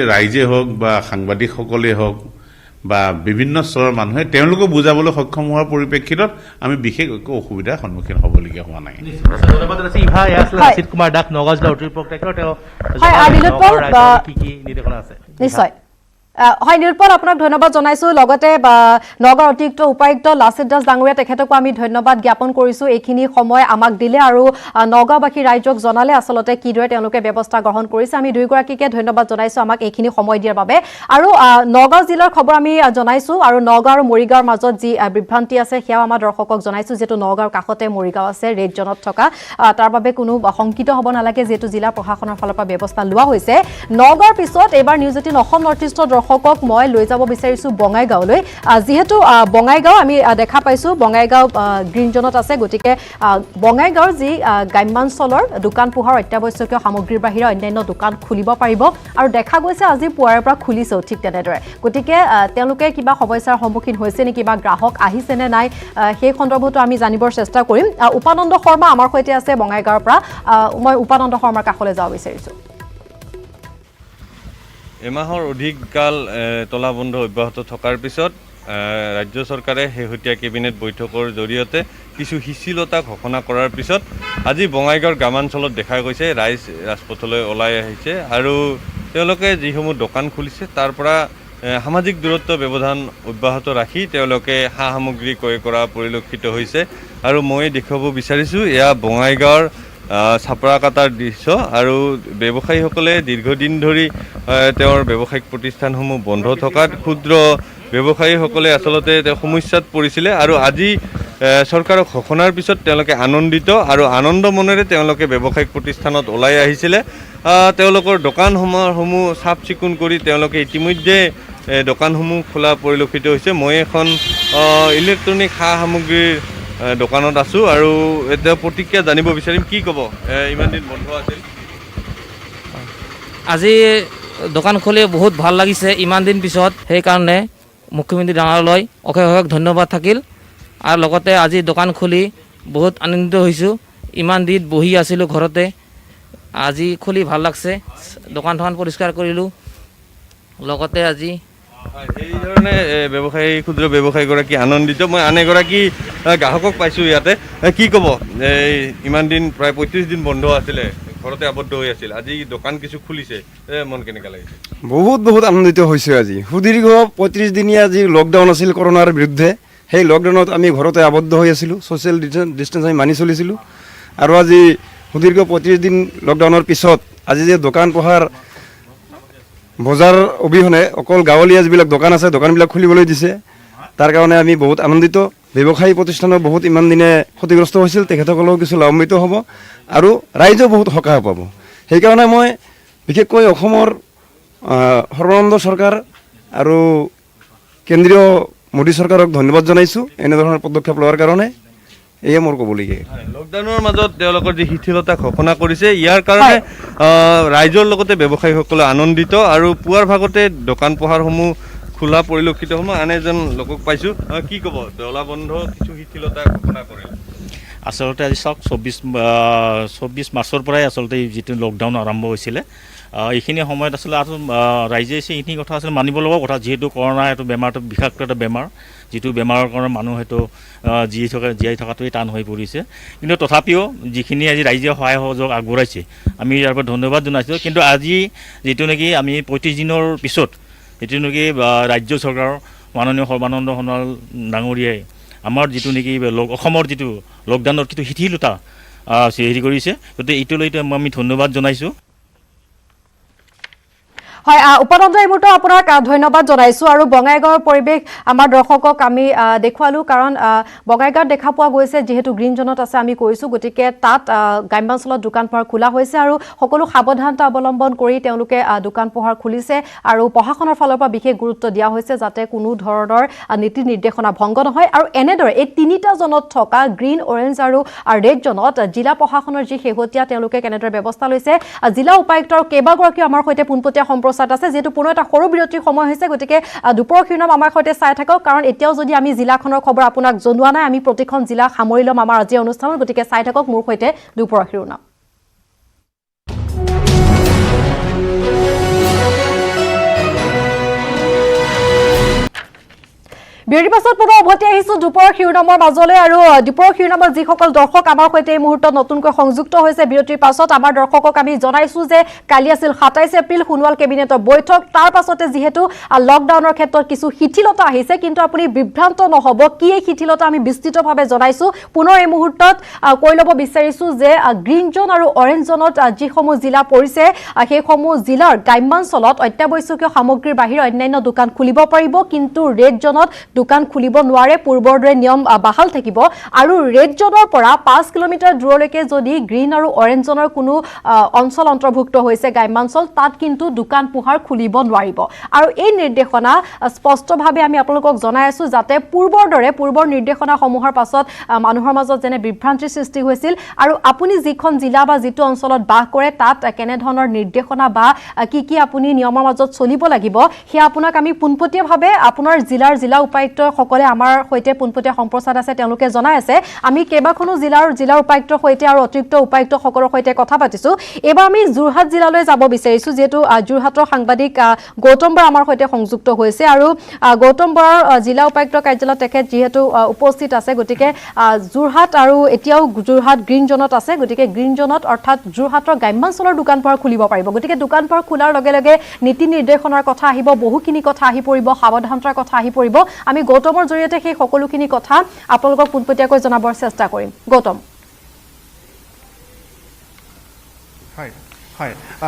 ৰাইজে হওক বা সাংবাদিকসকলেই হওক বা বিভিন্ন স্তৰৰ মানুহে তেওঁলোকে বুজাবলৈ সক্ষম হোৱাৰ পৰিপ্ৰেক্ষিতত আমি বিশেষ একো অসুবিধাৰ সন্মুখীন হ'বলগীয়া হোৱা নাই। ধন্যবাদ জনাইছোঁ। ইভা এয়া আছিলে লাচিত কুমাৰ দাস, নগাঁও জিলা অতিৰিক্ত প্ৰক্টৰ। তেওঁ কি নিৰ্দেশনা আছে? নিশ্চয় হয় নীলপল, আপোনাক ধন্যবাদ জনাইছোঁ। লগতে নগাঁৱৰ অতিৰিক্ত উপায়ুক্ত লাচিত দাস ডাঙৰীয়া, তেখেতকো আমি ধন্যবাদ জ্ঞাপন কৰিছোঁ। এইখিনি সময় আমাক দিলে আৰু নগাঁওবাসী ৰাইজক জনালে আচলতে কিদৰে তেওঁলোকে ব্যৱস্থা গ্ৰহণ কৰিছে। আমি দুয়োগৰাকীকে ধন্যবাদ জনাইছোঁ আমাক এইখিনি সময় দিয়াৰ বাবে। আৰু নগাঁও জিলাৰ খবৰ আমি জনাইছোঁ, আৰু নগাঁও আৰু মৰিগাঁৱৰ মাজত যি বিভ্ৰান্তি আছে সেয়াও আমাৰ দৰ্শকক জনাইছোঁ। যিহেতু নগাঁৱৰ কাষতে মৰিগাঁও আছে, ৰেড জ'নত থকা, তাৰ বাবে কোনো শংকিত হ'ব নালাগে, যিহেতু জিলা প্ৰশাসনৰ ফালৰ পৰা ব্যৱস্থা লোৱা হৈছে। নগাঁৱৰ পিছত এইবাৰ নিউজ 18 অসম নৰ্থ ইষ্টৰ দৰ্শকক মই লৈ যাব বিচাৰিছোঁ বঙাইগাঁৱলৈ। যিহেতু বঙাইগাঁও আমি দেখা পাইছোঁ বঙাইগাঁও গ্ৰীণ জ'নত আছে, গতিকে বঙাইগাঁৱৰ যি গ্ৰাম্যাঞ্চলৰ দোকান পোহাৰ অত্যাৱশ্যকীয় সামগ্ৰীৰ বাহিৰে অন্যান্য দোকান খুলিব পাৰিব, আৰু দেখা গৈছে আজি পুৱাৰে পৰা খুলিছেও ঠিক তেনেদৰে। গতিকে তেওঁলোকে কিবা সমস্যাৰ সন্মুখীন হৈছে নেকি বা গ্ৰাহক আহিছে নে নাই সেই সন্দৰ্ভতো আমি জানিবৰ চেষ্টা কৰিম। উপানন্দ শৰ্মা আমাৰ সৈতে আছে বঙাইগাঁৱৰ পৰা। মই উপানন্দ শৰ্মাৰ কাষলৈ যাব বিচাৰিছোঁ। এমাহৰ অধিক কাল তলাবন্ধ অব্যাহত থকাৰ পিছত ৰাজ্য চৰকাৰে শেহতীয়া কেবিনেট বৈঠকৰ জৰিয়তে কিছু শিথিলতা ঘোষণা কৰাৰ পিছত আজি বঙাইগাঁৱৰ গ্ৰামাঞ্চলত দেখা গৈছে ৰাইজ ৰাজপথলৈ ওলাই আহিছে, আৰু তেওঁলোকে যিসমূহ দোকান খুলিছে তাৰ পৰা সামাজিক দূৰত্ব ব্যৱধান অব্যাহত ৰাখি তেওঁলোকে সা সামগ্ৰী ক্ৰয় কৰা পৰিলক্ষিত হৈছে। আৰু মই দেখুৱাব বিচাৰিছোঁ এয়া বঙাইগাঁৱৰ চাপৰা কাটাৰ দৃশ্য, আৰু ব্যৱসায়ীসকলে দীৰ্ঘদিন ধৰি তেওঁৰ ব্যৱসায়িক প্ৰতিষ্ঠানসমূহ বন্ধ থকাত ক্ষুদ্ৰ ব্যৱসায়ীসকলে আচলতে সমস্যাত পৰিছিলে, আৰু আজি চৰকাৰক ঘোষণাৰ পিছত তেওঁলোকে আনন্দিত, আৰু আনন্দ মনেৰে তেওঁলোকে ব্যৱসায়িক প্ৰতিষ্ঠানত ওলাই আহিছিলে। তেওঁলোকৰ দোকানসমূহ চাফ চিকুণ কৰি তেওঁলোকে ইতিমধ্যে দোকানসমূহ খোলা পৰিলক্ষিত হৈছে। মই এখন ইলেক্ট্ৰনিক সা সামগ্ৰীৰ দোকানত আছোঁ, আৰু এতিয়া প্ৰতিক্ৰিয়া জানিব বিচাৰিম। কি ক'ব, ইমান দিন বন্ধ আছিল? আজি দোকান খুলি বহুত ভাল লাগিছে ইমান দিন পিছত, সেইকাৰণে মুখ্যমন্ত্ৰী ডাঙৰলৈ অশেষ অশেষ ধন্যবাদ থাকিল। আৰু লগতে আজি দোকান খুলি বহুত আনন্দিত হৈছোঁ। ইমান দিন বহি আছিলোঁ ঘৰতে, আজি খুলি ভাল লাগছে। দোকান পৰিষ্কাৰ কৰিলোঁ, লগতে আজি এই ধৰণে ক্ষুদ্ৰ ব্যৱসায়ীগৰাকী আনন্দিত। মই আন এগৰাকী গ্ৰাহকক পাইছোঁ ইয়াতে। কি ক'ব, ইমান দিন প্ৰায় 35 দিন বন্ধ আছিলে, ঘৰতে আবদ্ধ হৈ আছিল, আজি দোকান কিছু খুলিছে, মন কেনেকুৱা লাগিছে? বহুত আনন্দিত হৈছোঁ। আজি সুদীৰ্ঘ 35 দিনীয়া যি লকডাউন আছিল কৰোণাৰ বিৰুদ্ধে, সেই লকডাউনত আমি ঘৰতে আবদ্ধ হৈ আছিলোঁ, ছ'চিয়েল ডিষ্টেঞ্চ আমি মানি চলিছিলোঁ। আৰু আজি সুদীৰ্ঘ 35 দিন লকডাউনৰ পিছত আজি যে দোকান পোহাৰ বজাৰ অবিহনে অকল গাঁৱলীয়া যিবিলাক দোকান আছে দোকানবিলাক খুলিবলৈ দিছে, তাৰ কাৰণে আমি বহুত আনন্দিত। ব্যৱসায়ী প্ৰতিষ্ঠানো বহুত ইমান দিনে ক্ষতিগ্ৰস্ত হৈছিল, তেখেতসকলেও কিছু লাভান্বিত হ'ব, আৰু ৰাইজেও বহুত সকাহ পাব। সেইকাৰণে মই বিশেষকৈ অসমৰ সৰ্বানন্দ চৰকাৰ আৰু কেন্দ্ৰীয় মোদী চৰকাৰক ধন্যবাদ জনাইছোঁ এনেধৰণৰ পদক্ষেপ লোৱাৰ কাৰণে। এয়ে মোৰ ক'বলগীয়া। লকডাউনৰ মাজত তেওঁলোকৰ যি শিথিলতা ঘোষণা কৰিছে, ইয়াৰ কাৰণে ৰাইজৰ লগতে ব্যৱসায়ীসকলে আনন্দিত, আৰু পুৱাৰ ভাগতে দোকান পোহাৰসমূহ খোলা পৰিলক্ষিত সময়। আন এজন লোকক পাইছোঁ। কি ক'ব, তলাবন্ধ কিছু শিথিলতা ঘোষণা কৰিলে? আচলতে আজি চাওক 24 মাৰ্চৰ পৰাই আচলতে যিটো লকডাউন আৰম্ভ হৈছিলে, এইখিনি সময়ত আচলতে আৰু ৰাইজে এইখিনি কথা আচলতে মানিব লগা কথা। যিহেতু কৰোণা এইটো বেমাৰটো বিষাক্ত এটা বেমাৰ, যিটো বেমাৰৰ কাৰণে মানুহ হয়তো জীয়াই থকাটোৱেই টান হৈ পৰিছে। কিন্তু তথাপিও যিখিনি আজি ৰাইজে সহায় সহযোগ আগবঢ়াইছে, আমি ইয়াৰ পৰা ধন্যবাদ জনাইছোঁ। কিন্তু আজি যিটো নেকি আমি 35 দিনৰ পিছত যিটো নেকি ৰাজ্য চৰকাৰৰ মাননীয় সৰ্বানন্দ সোণোৱাল ডাঙৰীয়াই আমাৰ যিটো নেকি অসমৰ যিটো লকডাউনৰ যিটো শিথিলতা হেৰি কৰিছে, গতিকে এইটোলৈতো আমি ধন্যবাদ জনাইছোঁ। হয় উপানন্দ এই মুহূৰ্তত আপোনাক ধন্যবাদ জনাইছো আৰু বঙাইগাঁৱৰ পৰিৱেশ আমাৰ দৰ্শকক আমি দেখুৱালো কাৰণ বঙাইগাঁৱত দেখা পোৱা গৈছে যেহেতু গ্ৰীণ জোনত আছে আমি কৈছো গতিকে তাত গ্ৰাম্যাঞ্চলত দোকান পোহাৰ খোলা হৈছে আৰু সকলো সাৱধানতা অৱলম্বন কৰি তেওঁলোকে দোকান পোহাৰ খুলিছে আৰু প্ৰশাসনৰ ফালৰ পৰা বিশেষ গুৰুত্ব দিয়া হৈছে যাতে কোনো ধৰণৰ নীতি নিৰ্দেশনা ভংগ নহয় আৰু এনেদৰে এই তিনিটা জনত থকা গ্ৰীণ অৰেঞ্জ আৰু ৰেড জনত জিলা প্ৰশাসনৰ যি শেহতীয়া তেওঁলোকে কেনেদৰে ব্যৱস্থা লৈছে জিলা উপায়ুক্তৰ কেইবাগৰাকী আমাৰ সৈতে পোনপটীয়া সম্প্ৰচাৰ আছে যেহেতু পুনৰ এটা সৰু বিৰতিৰ সময় হৈছে গতিকে দুপৰ শিৰোনাম আমাৰ সৈতে চাই থাকক কাৰণ এতিয়াও যদি আমি জিলাখনৰ খবৰ আপোনাক জনোৱা নাই আমি প্ৰতিখন জিলা সামৰি ল'ম আমাৰ আজি অনুষ্ঠানত গতিকে চাই থাকক মোৰ সৈতে দুপৰ শিৰোনাম বিৰতিৰ পাছত পুনৰ উভতি আহিছো দুপৰ শিৰোনামৰ মাজলৈ আৰু দুপৰ শিৰোনামৰ যিসকল দৰ্শক আমাৰ সৈতে এই মুহূৰ্তত নতুনকৈ সংযুক্ত হৈছে বিৰতিৰ পাছত আমাৰ দৰ্শকক আমি জনাইছো যে কালি আছিল 27 এপ্ৰিল সোণোৱাল কেবিনেটৰ বৈঠক তাৰ পাছতে যিহেতু লকডাউনৰ ক্ষেত্ৰত কিছু শিথিলতা আহিছে কিন্তু আপুনি বিভ্ৰান্ত নহব কি এই শিথিলতা আমি বিস্তৃতভাৱে জনাইছো পুনৰ এই মুহূৰ্তত কৈ ল'ব বিচাৰিছো যে গ্ৰীণ জোন আৰু অৰেঞ্জ জোনত যিসমূহ জিলা পৰিছে সেইসমূহ জিলাৰ গ্ৰাম্যাঞ্চলত অত্যাৱশ্যকীয় সামগ্ৰীৰ বাহিৰে অন্যান্য দোকান খুলিব পাৰিব কিন্তু ৰেড জোনত দোকান খুলিব নোৱাৰে পূৰ্বৰ দৰে নিয়ম বাহাল থাকিব আৰু ৰেড জোনৰ পৰা 5 কিলোমিটাৰ দূৰলৈকে যদি গ্ৰীণ আৰু অৰেঞ্জ জোনৰ কোনো অঞ্চল অন্তৰ্ভুক্ত হৈছে গ্ৰাম্যাঞ্চল তাত কিন্তু দোকান পোহাৰ খুলিব নোৱাৰিব আৰু এই নিৰ্দেশনা স্পষ্টভাৱে আমি আপোনালোকক জনাই আছো যাতে পূৰ্বৰ দৰে পূৰ্বৰ নিৰ্দেশনাসমূহৰ পাছত মানুহৰ মাজত যেনে বিভ্ৰান্তিৰ সৃষ্টি হৈছিল আৰু আপুনি যিখন জিলা বা যিটো অঞ্চলত বাস কৰে তাত কেনে ধৰণৰ নিৰ্দেশনা বা কি আপুনি নিয়মৰ মাজত চলিব লাগিব হে আপোনাক আমি পোনপটীয়াভাৱে আপোনাৰ জিলা উপায়ুক্তসকলে আমাৰ সৈতে পোনপটীয়া সম্প্ৰচাৰ আছে তেওঁলোকে জনাই আছে আমি কেইবাখনো জিলাৰ উপায়ুক্তৰ সৈতে আৰু অতিৰিক্ত উপায়ুক্তসকলৰ সৈতে কথা পাতিছো এবাৰ আমি যোৰহাট জিলালৈ যাব বিচাৰিছো যেহেতু যোৰহাটৰ সাংবাদিক গৌতম বৰা আমাৰ সৈতে সংযুক্ত হৈছে আৰু গৌতম বৰাৰ জিলা উপায়ুক্ত কাৰ্যালয়ত তেখেত যিহেতু উপস্থিত আছে গতিকে যোৰহাট আৰু এতিয়াও যোৰহাট গ্ৰীণ জোনত আছে গতিকে গ্ৰীণ জোনত অৰ্থাৎ যোৰহাটৰ গ্ৰাম্যাঞ্চলৰ দোকান পোহাৰ খুলিব পাৰিব গতিকে দোকান পোহাৰ খোলাৰ লগে লগে নীতি নিৰ্দেশনাৰ কথা আহিব বহুখিনি কথা আহি পৰিব সাৱধানতাৰ কথা আহি পৰিব আমি গৌতমৰ জৰিয়তে সেই সকলোখিনি কথা আপোনালোকক পোনপটীয়াকৈ জনাবৰ চেষ্টা কৰিম গৌতম হয়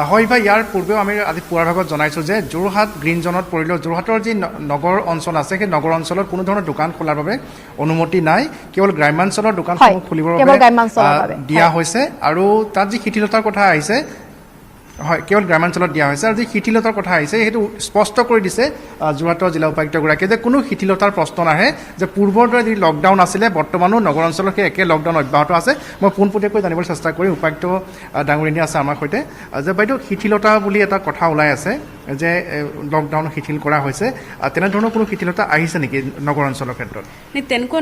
হয় ভাই ইয়াৰ পূৰ্বেও আমি আজি পুৱাৰ ভাগত জনাইছোঁ যে যোৰহাট গ্ৰীণ জোনত পৰিলেও যোৰহাটৰ যি নগৰ অঞ্চল আছে সেই নগৰ অঞ্চলত কোনো ধৰণৰ দোকান খোলাৰ বাবে অনুমতি নাই কেৱল গ্ৰাম্যাঞ্চলৰ দোকানসমূহ খুলিবৰ বাবে দিয়া হৈছে আৰু তাত যি শিথিলতাৰ কথা আহিছে হয় কেৱল গ্ৰাম্যাঞ্চলত দিয়া হৈছে আৰু যি শিথিলতাৰ কথা আহিছে সেইটো স্পষ্ট কৰি দিছে যোৰহাটৰ জিলা উপায়ুক্তগৰাকীয়ে যে কোনো শিথিলতাৰ প্ৰশ্ন নাহে যে পূৰ্বৰ দৰে যি লকডাউন আছিলে বৰ্তমানো নগৰ অঞ্চলত সেই একে লকডাউন অব্যাহত আছে মই পোনপটীয়াকৈ জানিবলৈ চেষ্টা কৰিম উপায়ুক্ত ডাঙৰীয়া আছে আমাৰ সৈতে যে বাইদেউ শিথিলতা বুলি এটা কথা ওলাই আছে যে লকডাউন শিথিল কৰা হৈছে তেনেধৰণৰ কোনো শিথিলতা আহিছে নেকি নগৰ অঞ্চলৰ ক্ষেত্ৰত তেনেকুৱা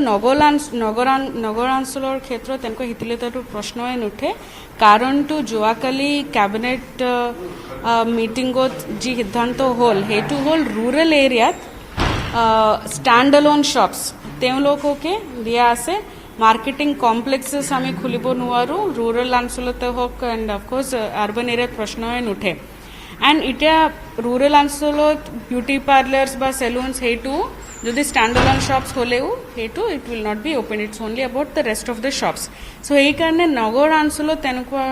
নগৰ অঞ্চলৰ ক্ষেত্ৰত তেনেকুৱা শিথিলতাটোৰ প্ৰশ্নই নুঠে কাৰণটো যোৱাকালি কেবিনেট মিটিঙত যি সিদ্ধান্ত হ'ল সেইটো হ'ল ৰুৰেল এৰিয়াত ষ্টেণ্ড এলোন শ্বপছ তেওঁলোককে দিয়া আছে মাৰ্কেটিং কমপ্লেক্সেছ আমি খুলিব নোৱাৰোঁ ৰুৰেল অঞ্চলতে হওক এণ্ড অফক'ৰ্ছ আৰ্বান এৰিয়াত প্ৰশ্নই নুঠে এণ্ড এতিয়া ৰুৰেল অঞ্চলত বিউটি পাৰ্লাৰ্ছ বা চেলুনছ সেইটো যদি ষ্টেণ্ড এলোন শ্বপছ হ'লেও সেইটো it will not be open it's only about the rest of the shops so' সেইকাৰণে নগৰ অঞ্চলত তেনেকুৱা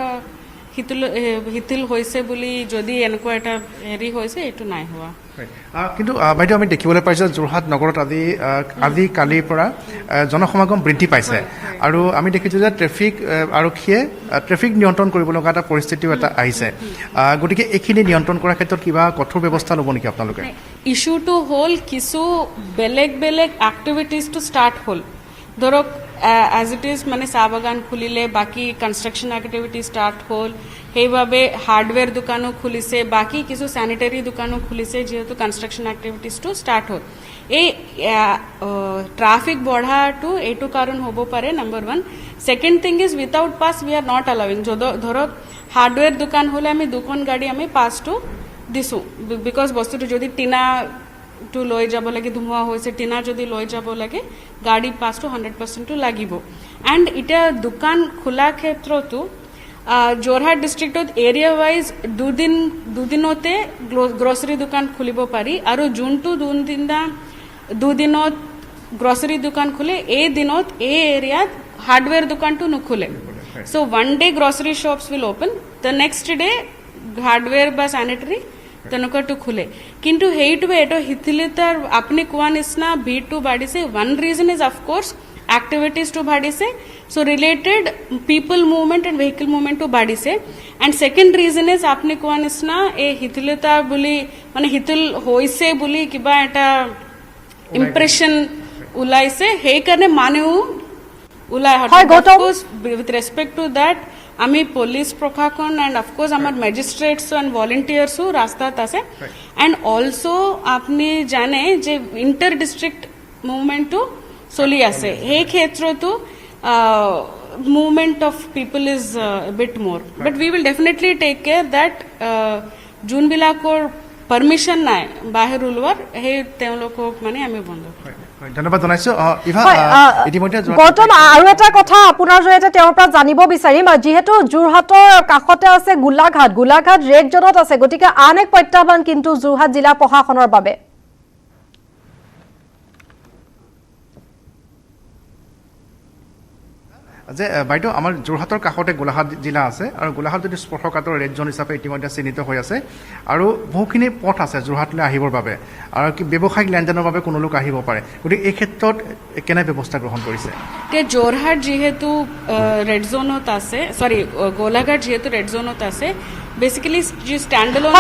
শিথিল হৈছে বুলি যদি এনেকুৱা এটা হেৰি হৈছে এইটো নাই হোৱা কিন্তু বাইদেউ আমি দেখিবলৈ পাইছোঁ যোৰহাট নগৰত আজি কালিৰ পৰা জনসমাগম বৃদ্ধি পাইছে আৰু আমি দেখিছোঁ যে ট্ৰেফিক আৰক্ষীয়ে ট্ৰেফিক নিয়ন্ত্ৰণ কৰিব লগা এটা পৰিস্থিতিও এটা আহিছে গতিকে এইখিনি নিয়ন্ত্ৰণ কৰাৰ ক্ষেত্ৰত কিবা কঠোৰ ব্যৱস্থা ল'ব নেকি আপোনালোকে ইছ্যুটো হ'ল কিছু বেলেগ এক্টিভিটিজটো ষ্টাৰ্ট হ'ল ধৰক এজ ইট ইজ মানে চাহ বাগান খুলিলে বাকী কনষ্ট্ৰাকশ্যন এক্টিভিটি ষ্টাৰ্ট হ'ল সেইবাবে হাৰ্ডৱেৰ দোকানো খুলিছে বাকী কিছু চেনিটাৰী দোকানো খুলিছে যিহেতু কনষ্ট্ৰাকশ্যন এক্টিভিটিজটো ষ্টাৰ্ট হ'ল এই ট্ৰাফিক বঢ়াটো এইটো কাৰণ হ'ব পাৰে number 1 second thing is without pass we are not allowing ধৰক হাৰ্ডৱেৰ দোকান হ'লে আমি দুখন গাড়ী আমি পাছটো দিছোঁ বিকজ বস্তুটো যদি টিনাটো লৈ যাব লাগে ধুমুহা হৈছে টিনা যদি লৈ যাব লাগে গাড়ী পাছটো 100%টো লাগিব এণ্ড এতিয়া দোকান খোলা ক্ষেত্ৰতো যোৰহাট ডিষ্ট্ৰিক্টত এৰিয়া ৱাইজ দুদিনতে গ্ৰছাৰী দোকান খুলিব পাৰি আৰু যোনটো দুদিনত গ্ৰছাৰী দোকান খোলে এই দিনত এই এৰিয়াত হাৰ্ডৱেৰ দোকানটো নুখোলে চ' 1 day grocery shops will open the next day hardware বা sanitary তেনেকুৱাটো খোলে কিন্তু সেইটোৱে এটা শিথিলতাৰ আপুনি কোৱা নিচিনা ভিৰটো বাঢ়িছে one reason is of course activities to badise so related people movement and vehicle movement to badise and second reason is apne koan isna a hitilata boli mane hitil hoise boli kiba eta impression ulaise he karne maneu ulai of course with respect to that ami police prokhakon and of course amar magistrates and volunteers who rastat ase and also apni jane je inter district movement to চলি আছে এই ক্ষেত্ৰতো movement of people is a bit more but we will definitely take care that যোনবিলাকৰ permission নাই বাহিৰ ওলোৱাৰ সেই তেওঁলোকক মানে আমি বন্ধ ধন্যবাদ জনাইছো ইতিমধ্যে গৌতম আৰু এটা কথা আপোনাৰ জৰিয়তে তেওঁৰ পৰা জানিব বিচাৰিম যিহেতু যোৰহাটৰ কাষতে আছে গোলাঘাট ৰেড জোনত আছে গতিকে আন এক প্ৰত্যাহ্বান কিন্তু যোৰহাট জিলা প্ৰশাসনৰ বাবে যে বাইদেউ আমাৰ যোৰহাটৰ কাষতে গোলাঘাট জিলা আছে আৰু গোলাঘাট যদি স্পৰ্শকাতৰ ৰেড জোন হিচাপে ইতিমধ্যে চিহ্নিত হৈ আছে আৰু বহুখিনি পথ আছে যোৰহাটলৈ আহিবৰ বাবে আৰু কি ব্যৱসায়িক লেনদেনৰ বাবে কোনো লোক আহিব পাৰে গতিকে এই ক্ষেত্ৰত কেনে ব্যৱস্থা গ্ৰহণ কৰিছে যোৰহাট যেহেতু ৰেড জোনত আছে সৰি গোলাঘাট যেহেতু ৰেড জোনত আছে বেসিক্যালি যে স্ট্যান্ডএলোন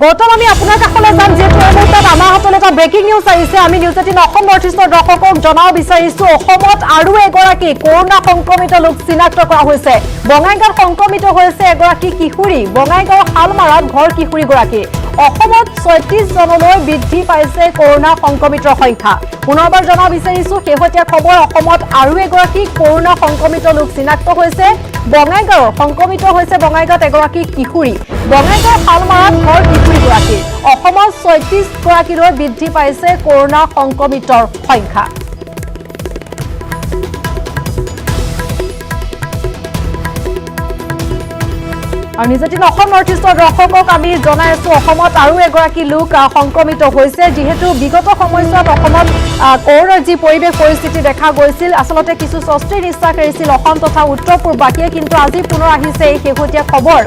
গৌতম আমি আপোনাৰ কাষলৈ যাম যেহেতু এই মুহূৰ্তত আমাৰ হাতলৈ এটা ব্ৰেকিং নিউজ আহিছে আমি নিউজ 18 অসম নৰ্থ-ইষ্টৰ দৰ্শকক জনাব বিচাৰিছোঁ অসমত আৰু এগৰাকী কৰোনা সংক্ৰমিত লোক চিনাক্ত কৰা হৈছে বঙাইগাঁৱত সংক্ৰমিত হৈছে এগৰাকী কিশোৰী বঙাইগাঁও হালমাৰাত ঘৰ কিশোৰীগৰাকী অসমত 36 জনলৈ বৃদ্ধি পাইছে কৰোনা সংক্ৰমিতৰ সংখ্যা পুনৰবাৰ জনাব বিচাৰিছোঁ শেহতীয়া খবৰ অসমত আৰু এগৰাকী কৰোনা সংক্ৰমিত লোক চিনাক্ত হৈছে বঙাইগাঁৱৰ সংক্ৰমিত হৈছে বঙাইগাঁৱত এগৰাকী কিশোৰী বঙাইগাঁও হালমাৰাত ঘৰ কিশোৰীগৰাকী অসমত 36 গৰাকীলৈ বৃদ্ধি পাইছে কৰোনা সংক্ৰমিতৰ সংখ্যা আৰু নিজেই অসম নৰ্থ-ইষ্টৰ দৰ্শকক আমি জনাই আছো অসমত আৰু এগৰাকী লোক সংক্ৰমিত হৈছে যিহেতু বিগত সময়ছোৱাত অসমত কৰোনাৰ যি পৰিৱেশ পৰিস্থিতি দেখা গৈছিল আচলতে কিছু স্বস্তিৰ নিশ্বাস এৰিছিল অসম তথা উত্তৰ পূৰ্বাঞ্চলে কিন্তু আজি পুনৰ আহিছে এই শেহতীয়া খবৰ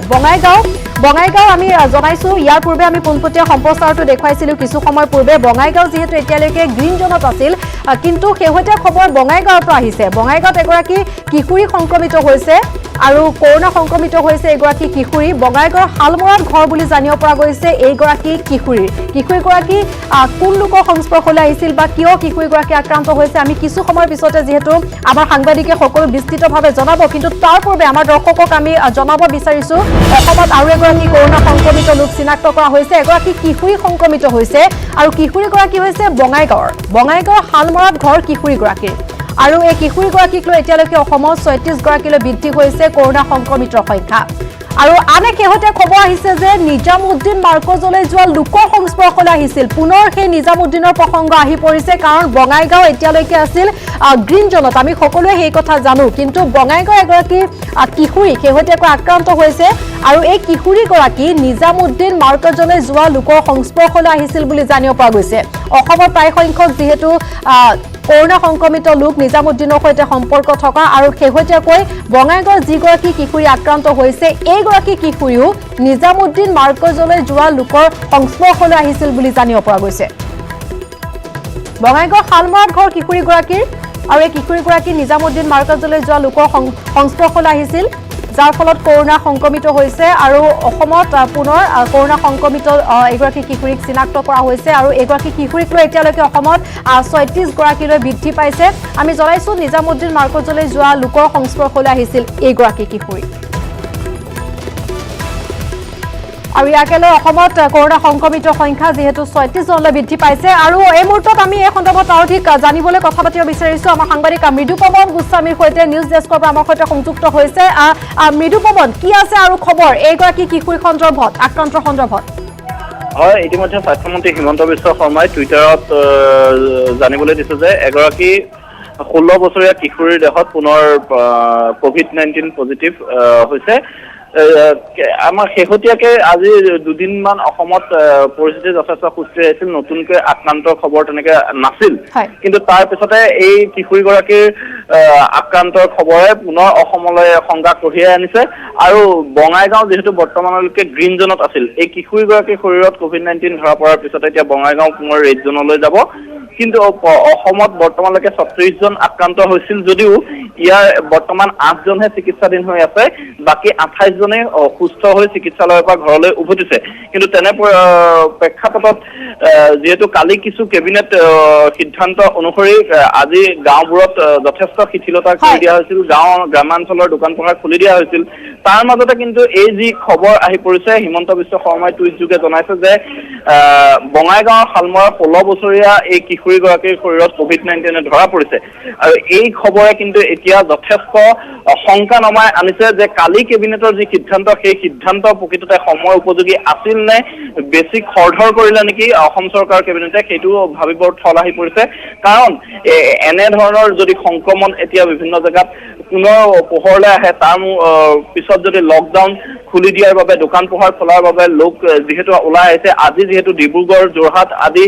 বঙাইগাঁও আমি জনাইছো ইয়াৰ পূৰ্বে আমি পোনপটীয়া সম্প্ৰচাৰটো দেখুৱাইছিলো কিছু সময় পূৰ্বে বঙাইগাঁও যেহেতু এতিয়ালৈকে গ্ৰীণ জোনত আছিল কিন্তু শেহতীয়া খবৰ বঙাইগাঁৱৰ পৰা আহিছে বঙাইগাঁৱত এগৰাকী কিশোৰী সংক্ৰমিত হৈছে আৰু কৰোনা সংক্ৰমিত হৈছে এগৰাকী কিশোৰী বঙাইগাঁৱৰ হালমৰাত ঘৰ বুলি জানিব পৰা গৈছে এইগৰাকী কিশোৰীগৰাকী কোন লোকৰ সংস্পৰ্শলৈ আহিছিল বা কিয় কিশোৰীগৰাকী আক্ৰান্ত হৈছে আমি কিছু সময়ৰ পিছতে যেহেতু আমাৰ সাংবাদিকে সকলো বিস্তৃতভাৱে জনাব কিন্তু তাৰ পূৰ্বে আমাৰ দৰ্শকক আমি জনাব বিচাৰিছো অসমত আৰু এগৰাকী কৰোনা সংক্ৰমিত লোক চিনাক্ত কৰা হৈছে এগৰাকী কিশোৰী সংক্ৰমিত হৈছে আৰু কিশোৰীগৰাকী হৈছে বঙাইগাঁৱৰ হালমৰাত ঘৰ কিশোৰীগৰাকীৰ আৰু এই কিশোৰীগৰাকীক লৈ এতিয়ালৈকে অসমত 36 গৰাকীলৈ বৃদ্ধি হৈছে কৰোনা সংক্ৰমিতৰ সংখ্যা আৰু আন এক শেহতীয়া খবৰ আহিছে যে নিজামুদ্দিন মাৰ্কজলৈ যোৱা লোকৰ সংস্পৰ্শলৈ আহিছিল পুনৰ সেই নিজামুদ্দিনৰ প্ৰসংগ আহি পৰিছে কাৰণ বঙাইগাঁও এতিয়ালৈকে আছিল গ্ৰীণ জোনত আমি সকলোৱে সেই কথা জানো কিন্তু বঙাইগাঁও এগৰাকী কিশোৰী শেহতীয়াকৈ আক্ৰান্ত হৈছে আৰু এই কিশোৰীগৰাকী নিজামুদ্দিন মাৰ্কজলৈ যোৱা লোকৰ সংস্পৰ্শলৈ আহিছিল বুলি জানিব পৰা গৈছে অসমৰ প্ৰায় সংখ্যক যেহেতু কৰোনা সংক্ৰমিত লোক নিজামুদ্দিনৰ সৈতে সম্পৰ্ক থকা আৰু শেহতীয়াকৈ বঙাইগাঁৱৰ যিগৰাকী কিশোৰী আক্ৰান্ত হৈছে এইগৰাকী কিশোৰীও নিজামুদ্দিন মাৰ্কজলৈ যোৱা লোকৰ সংস্পৰ্শলৈ আহিছিল বুলি জানিব পৰা গৈছে বঙাইগাঁৱৰ হালমৰাত ঘৰ কিশোৰীগৰাকীৰ আৰু এই কিশোৰীগৰাকী নিজামুদ্দিন মাৰ্কজলৈ যোৱা লোকৰ সংস্পৰ্শলৈ আহিছিল যাৰ ফলত কৰোনা সংক্ৰমিত হৈছে আৰু অসমত পুনৰ কৰোনা সংক্ৰমিত এগৰাকী কিশোৰীক চিনাক্ত কৰা হৈছে আৰু এগৰাকী কিশোৰীক লৈ এতিয়ালৈকে অসমত 36 গৰাকীলৈ বৃদ্ধি পাইছে আমি জনাইছো নিজামুদ্দিন মাৰ্কজলৈ যোৱা লোকৰ সংস্পৰ্শলৈ আহিছিল এইগৰাকী কিশোৰী আৰু ইয়াকে লৈ অসমত কৰোনা সংক্ৰমিতৰ সংখ্যা যেহেতু 36 জনলৈ বৃদ্ধি পাইছে আৰু এই মুহূৰ্তত আমি এই সন্দৰ্ভত অধিক জানিবলৈ কথা পাতিব বিচাৰিছো আমাৰ সাংবাদিক মৃদুপৱন গোস্বামীৰ সৈতে নিউজ ডেস্কৰ পৰা আমাৰ সৈতে সংযুক্ত হৈছে মৃদুপৱন কি আছে আৰু খবৰ এইগৰাকী কিশোৰী সন্দৰ্ভত আক্ৰান্তৰ সন্দৰ্ভত হয় ইতিমধ্যে স্বাস্থ্যমন্ত্ৰী হিমন্ত বিশ্ব শৰ্মাই টুইটাৰত জানিবলৈ দিছে যে এগৰাকী 16 বছৰীয়া কিশোৰীৰ দেহত পুনৰ কোভিড-19 পজিটিভ হৈছে আমাৰ শেহতীয়াকৈ আজি দুদিনমান অসমত পৰিস্থিতি যথেষ্ট সুস্থিৰ আছিল, নতুনকৈ আক্ৰান্তৰ খবৰ তেনেকৈ নাছিল। কিন্তু তাৰ পিছতে এই কিশোৰীগৰাকীৰ আক্ৰান্তৰ খবৰে পুনৰ অসমলৈ শংকা কঢ়িয়াই আনিছে আৰু বঙাইগাঁও যিহেতু বৰ্তমানলৈকে গ্ৰীণ জোনত আছিল, এই কিশোৰীগৰাকীৰ শৰীৰত COVID-19 ধৰা পৰাৰ পিছতে এতিয়া বঙাইগাঁও পুনৰ ৰেড জোনলৈ যাব। কিন্তু অসমত বৰ্তমানলৈকে 36 জন আক্ৰান্ত হৈছিল যদিও ইয়াৰ বৰ্তমান 8 জনহে চিকিৎসাধীন হৈ আছে, বাকী 28 জনে সুস্থ হৈ চিকিৎসালয়ৰ পৰা ঘৰলৈ উভতিছে। কিন্তু তেনে প্ৰেক্ষাপটত যিহেতু কালি কিছু কেবিনেট সিদ্ধান্ত অনুসৰি আজি গাঁওবোৰত যথেষ্ট শিথিলতা কৰি দিয়া হৈছিল, গ্ৰামাঞ্চলৰ দোকান পোহাৰ খুলি দিয়া হৈছিল। তাৰ মাজতে কিন্তু এই যি খবৰ আহি পৰিছে, হিমন্ত বিশ্ব শৰ্মাই টুইট যোগে জনাইছে যে বঙাইগাঁৱৰ শালমৰাৰ 16 বছৰীয়া এই কিশোৰীগৰাকীৰ শৰীৰত COVID-19 ধৰা পৰিছে। আৰু এই খবৰে কিন্তু এতিয়া যথেষ্ট শংকা নমাই আনিছে যে কালি কেবিনেটৰ যি সিদ্ধান্ত, সেই সিদ্ধান্ত প্ৰকৃততে সময় উপযোগী আছিল নে বেছি খৰধৰ কৰিলে নেকি অসম চৰকাৰৰ কেবিনেটে, সেইটো ভাবিবৰ থল আহি পৰিছে। কাৰণ এনেধৰণৰ যদি সংক্ৰমণ এতিয়া বিভিন্ন জেগাত পুনৰ পোহৰলৈ আহে, তাৰ পিছত যদি লকডাউন খুলি দিয়াৰ বাবে, দোকান পোহাৰ খোলাৰ বাবে লোক যিহেতু ওলাই আহিছে, আজি যিহেতু ডিব্ৰুগড়, যোৰহাট আদি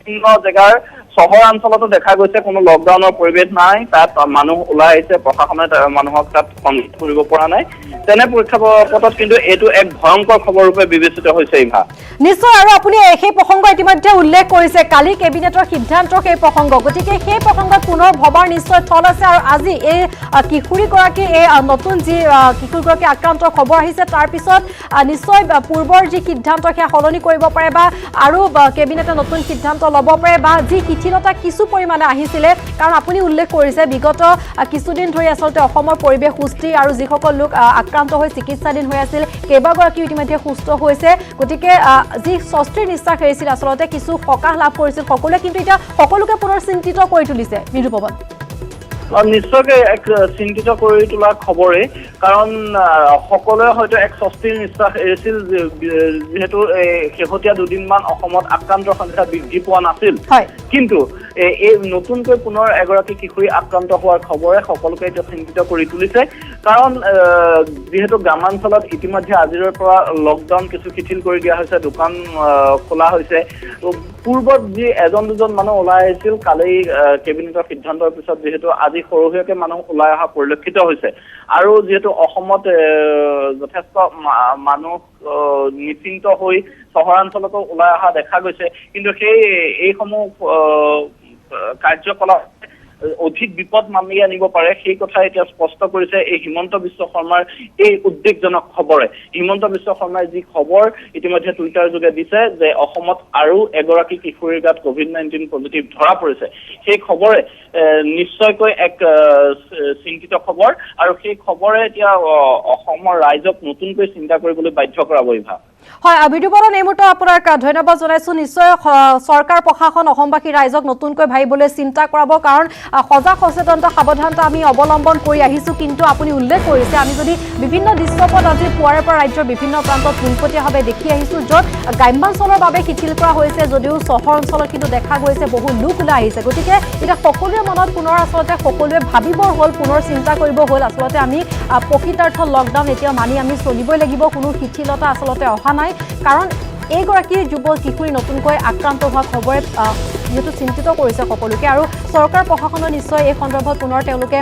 বিভিন্ন জেগাৰ চহৰাঞ্চলতো দেখা গৈছে কোনো লকডাউনৰ পৰিৱেশ নাই, তাত মানুহ ওলাই আহিছে, প্ৰশাসনে মানুহক তাত সন্মুখীন কৰিব পৰা নাই। তেনে প্ৰেক্ষাপটত কিন্তু এইটো এক ভয়ংকৰ খবৰ ৰূপে বিবেচিত হৈছে। ইভা নিশ্চয়, আৰু আপুনি সেই প্ৰসংগ ইতিমধ্যে উল্লেখ কৰিছে, কালি কেবিনেটৰ সিদ্ধান্তৰ সেই প্ৰসংগ, গতিকে সেই প্ৰসংগত পুনৰ ভবাৰ নিশ্চয় থল আছে। আৰু আজি এই কিশোৰীগৰাকী, এই নতুন যি কিশোৰীগৰাকী আক্ৰান্তৰ খবৰ আহিছে, তাৰ পিছত নিশ্চয় পূৰ্বৰ যি সিদ্ধান্ত সেয়া সলনি কৰিব পাৰে বা আৰু কেবিনেটে নতুন সিদ্ধান্ত ল'ব পাৰে বা যি শিথিলতা কিছু পৰিমাণে আহিছিলে। কাৰণ আপুনি উল্লেখ কৰিছে বিগত কিছুদিন ধৰি আচলতে অসমৰ পৰিৱেশ সুস্থিৰ আৰু যিসকল লোক আক্ৰান্ত হৈ চিকিৎসাধীন হৈ আছিল, কেইবাগৰাকীও ইতিমধ্যে সুস্থ হৈছে। গতিকে যি স্বস্তিৰ নিশ্বাস এৰিছিল, আচলতে কিছু সকাহ লাভ কৰিছিল সকলোৱে, কিন্তু এতিয়া সকলোকে পুনৰ চিন্তিত কৰি তুলিছে। মৃদুপৱন, নিশ্চয়কৈ এক চিন্তিত কৰি তোলা খবৰেই, কাৰণ সকলোৱে হয়তো এক স্বস্তিৰ নিশ্বাস এৰিছিল, যিহেতু শেহতীয়া দুদিনমান অসমত আক্ৰান্তৰ সংখ্যা বৃদ্ধি পোৱা নাছিল। কিন্তু এই নতুনকৈ পুনৰ এগৰাকী কিশোৰী আক্ৰান্ত হোৱাৰ খবৰে সকলোকে এতিয়া চিন্তিত কৰি তুলিছে। কাৰণ যিহেতু গ্ৰামাঞ্চলত ইতিমধ্যে আজিৰ পৰা লকডাউন কিছু শিথিল কৰি দিয়া হৈছে, দোকান খোলা হৈছে। পূৰ্বত যি এজন দুজন মানুহ ওলাই আহিছিল, কালি কেবিনেটৰ সিদ্ধান্তৰ পিছত যিহেতু আজি সৰহীয়াকৈ মানুহ ওলাই অহা পৰিলক্ষিত হৈছে। আৰু যিহেতু অসমত যথেষ্ট মানুহ নিশ্চিন্ত হৈ চহৰাঞ্চলতো ওলাই অহা দেখা গৈছে, কিন্তু এইসমূহ কাৰ্যকলাপ অধিক বিপদ মামি আনিব পাৰে, সেই কথা এতিয়া স্পষ্ট কৰিছে এই হিমন্ত বিশ্ব শৰ্মাৰ এই উদ্বেগজনক খবৰে। হিমন্ত বিশ্ব শৰ্মাই যি খবৰ ইতিমধ্যে টুইটাৰ যোগে দিছে যে অসমত আৰু এগৰাকী কিশোৰীৰ গাত COVID-19 পজিটিভ ধৰা পৰিছে, সেই খবৰে নিশ্চয়কৈ এক চিন্তিত খবৰ, আৰু সেই খবৰে এতিয়া অসমৰ ৰাইজক নতুনকৈ চিন্তা কৰিবলৈ বাধ্য কৰাব। ইভা হয়, বিদুপৱন, এই মুহূৰ্তত আপোনাক ধন্যবাদ জনাইছোঁ। নিশ্চয় চৰকাৰ, প্ৰশাসন, অসমবাসী ৰাইজক নতুনকৈ ভাবিবলৈ চিন্তা কৰাব, কাৰণ সজাগ সচেতনতা সাৱধানতা আমি অৱলম্বন কৰি আহিছোঁ। কিন্তু আপুনি উল্লেখ কৰিছে, আমি যদি বিভিন্ন দৃশ্যপট আজি পুৱাৰে পৰা ৰাজ্যৰ বিভিন্ন প্ৰান্তত পোনপটীয়াভাৱে দেখি আহিছোঁ, য'ত গ্ৰাম্যাঞ্চলৰ বাবে শিথিল কৰা হৈছে, যদিও চহৰ অঞ্চলত কিন্তু দেখা গৈছে বহু লোক ওলাই আহিছে। গতিকে এতিয়া সকলোৰে মনত পুনৰ আচলতে সকলোৱে ভাবিবৰ হ'ল, পুনৰ চিন্তা কৰিব হ'ল, আচলতে আমি প্ৰকৃতাৰ্থ লকডাউন এতিয়া মানি আমি চলিবই লাগিব। কোনো শিথিলতা আচলতে অহা নাই, কাৰণ এইগৰাকী যুৱ কিশোৰী নতুনকৈ আক্ৰান্ত হোৱা খবৰে যিহেতু চিন্তিত কৰিছে সকলোকে, আৰু চৰকাৰ প্ৰশাসনে নিশ্চয় এই সন্দৰ্ভত পুনৰ তেওঁলোকে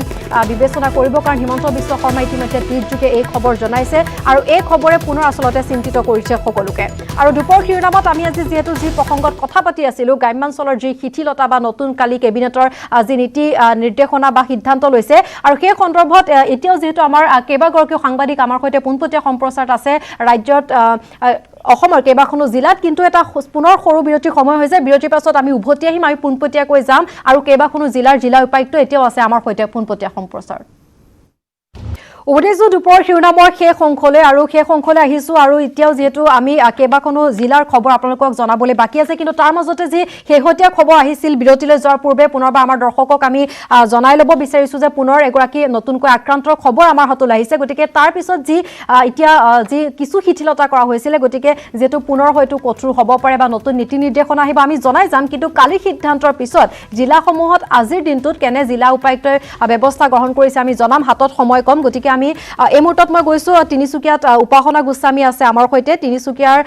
বিবেচনা কৰিব, কাৰণ হিমন্ত বিশ্ব শৰ্মাই ইতিমধ্যে টুইট যোগে এই খবৰ জনাইছে, আৰু এই খবৰে পুনৰ আচলতে চিন্তিত কৰিছে সকলোকে। আৰু দুপৰ শিৰোনামত আমি আজি যিহেতু যি প্ৰসংগত কথা পাতি আছিলোঁ, গ্ৰাম্যাঞ্চলৰ যি শিথিলতা বা নতুন কালি কেবিনেটৰ যি নীতি নিৰ্দেশনা বা সিদ্ধান্ত লৈছে, আৰু সেই সন্দৰ্ভত এতিয়াও যিহেতু আমাৰ কেইবাগৰাকীও সাংবাদিক আমাৰ সৈতে পোনপটীয়া সম্প্ৰচাৰত আছে ৰাজ্যত, অসমৰ কেইবাখনো জিলাত, কিন্তু এটা পুনৰ সৰু বিৰতিৰ সময় হৈছে। বিৰতিৰ পাছত আমি উভতি আহিম, আমি পোনপটীয়াকৈ যাম, আৰু কেইবাখনো জিলা উপায়ুক্ত এতিয়াও আছে আমাৰ সৈতে পোনপটীয়া সম্প্ৰচাৰত। উভতিছোঁ দুপৰ শিৰোনামৰ শেষ অংশলৈ, আৰু শেষ অংশলৈ আহিছোঁ, আৰু এতিয়াও যিহেতু আমি কেইবাখনো জিলাৰ খবৰ আপোনালোকক জনাবলৈ বাকী আছে, কিন্তু তাৰ মাজতে যি শেহতীয়া খবৰ আহিছিল বিৰতিলৈ যোৱাৰ পূৰ্বে পুনৰবাৰ আমাৰ দৰ্শকক আমি জনাই ল'ব বিচাৰিছোঁ যে পুনৰ এগৰাকী নতুনকৈ আক্ৰান্তৰ খবৰ আমাৰ হাতলৈ আহিছে। গতিকে তাৰ পিছত যি এতিয়া যি কিছু শিথিলতা কৰা হৈছিলে, গতিকে যিহেতু পুনৰ হয়তো কঠোৰ হ'ব পাৰে বা নতুন নীতি নিৰ্দেশনা আহিব, আমি জনাই যাম। কিন্তু কালি সিদ্ধান্তৰ পিছত জিলাসমূহত আজিৰ দিনটোত কেনে জিলা উপায়ুক্তই ব্যৱস্থা গ্ৰহণ কৰিছে আমি জনাম। হাতত সময় কম, গতিকে আমি এই মুহূৰ্তত মই গৈছো তিনিচুকীয়াত উপাসনা গোস্বামী আছে আমাৰ সৈতে তিনিচুকীয়াৰ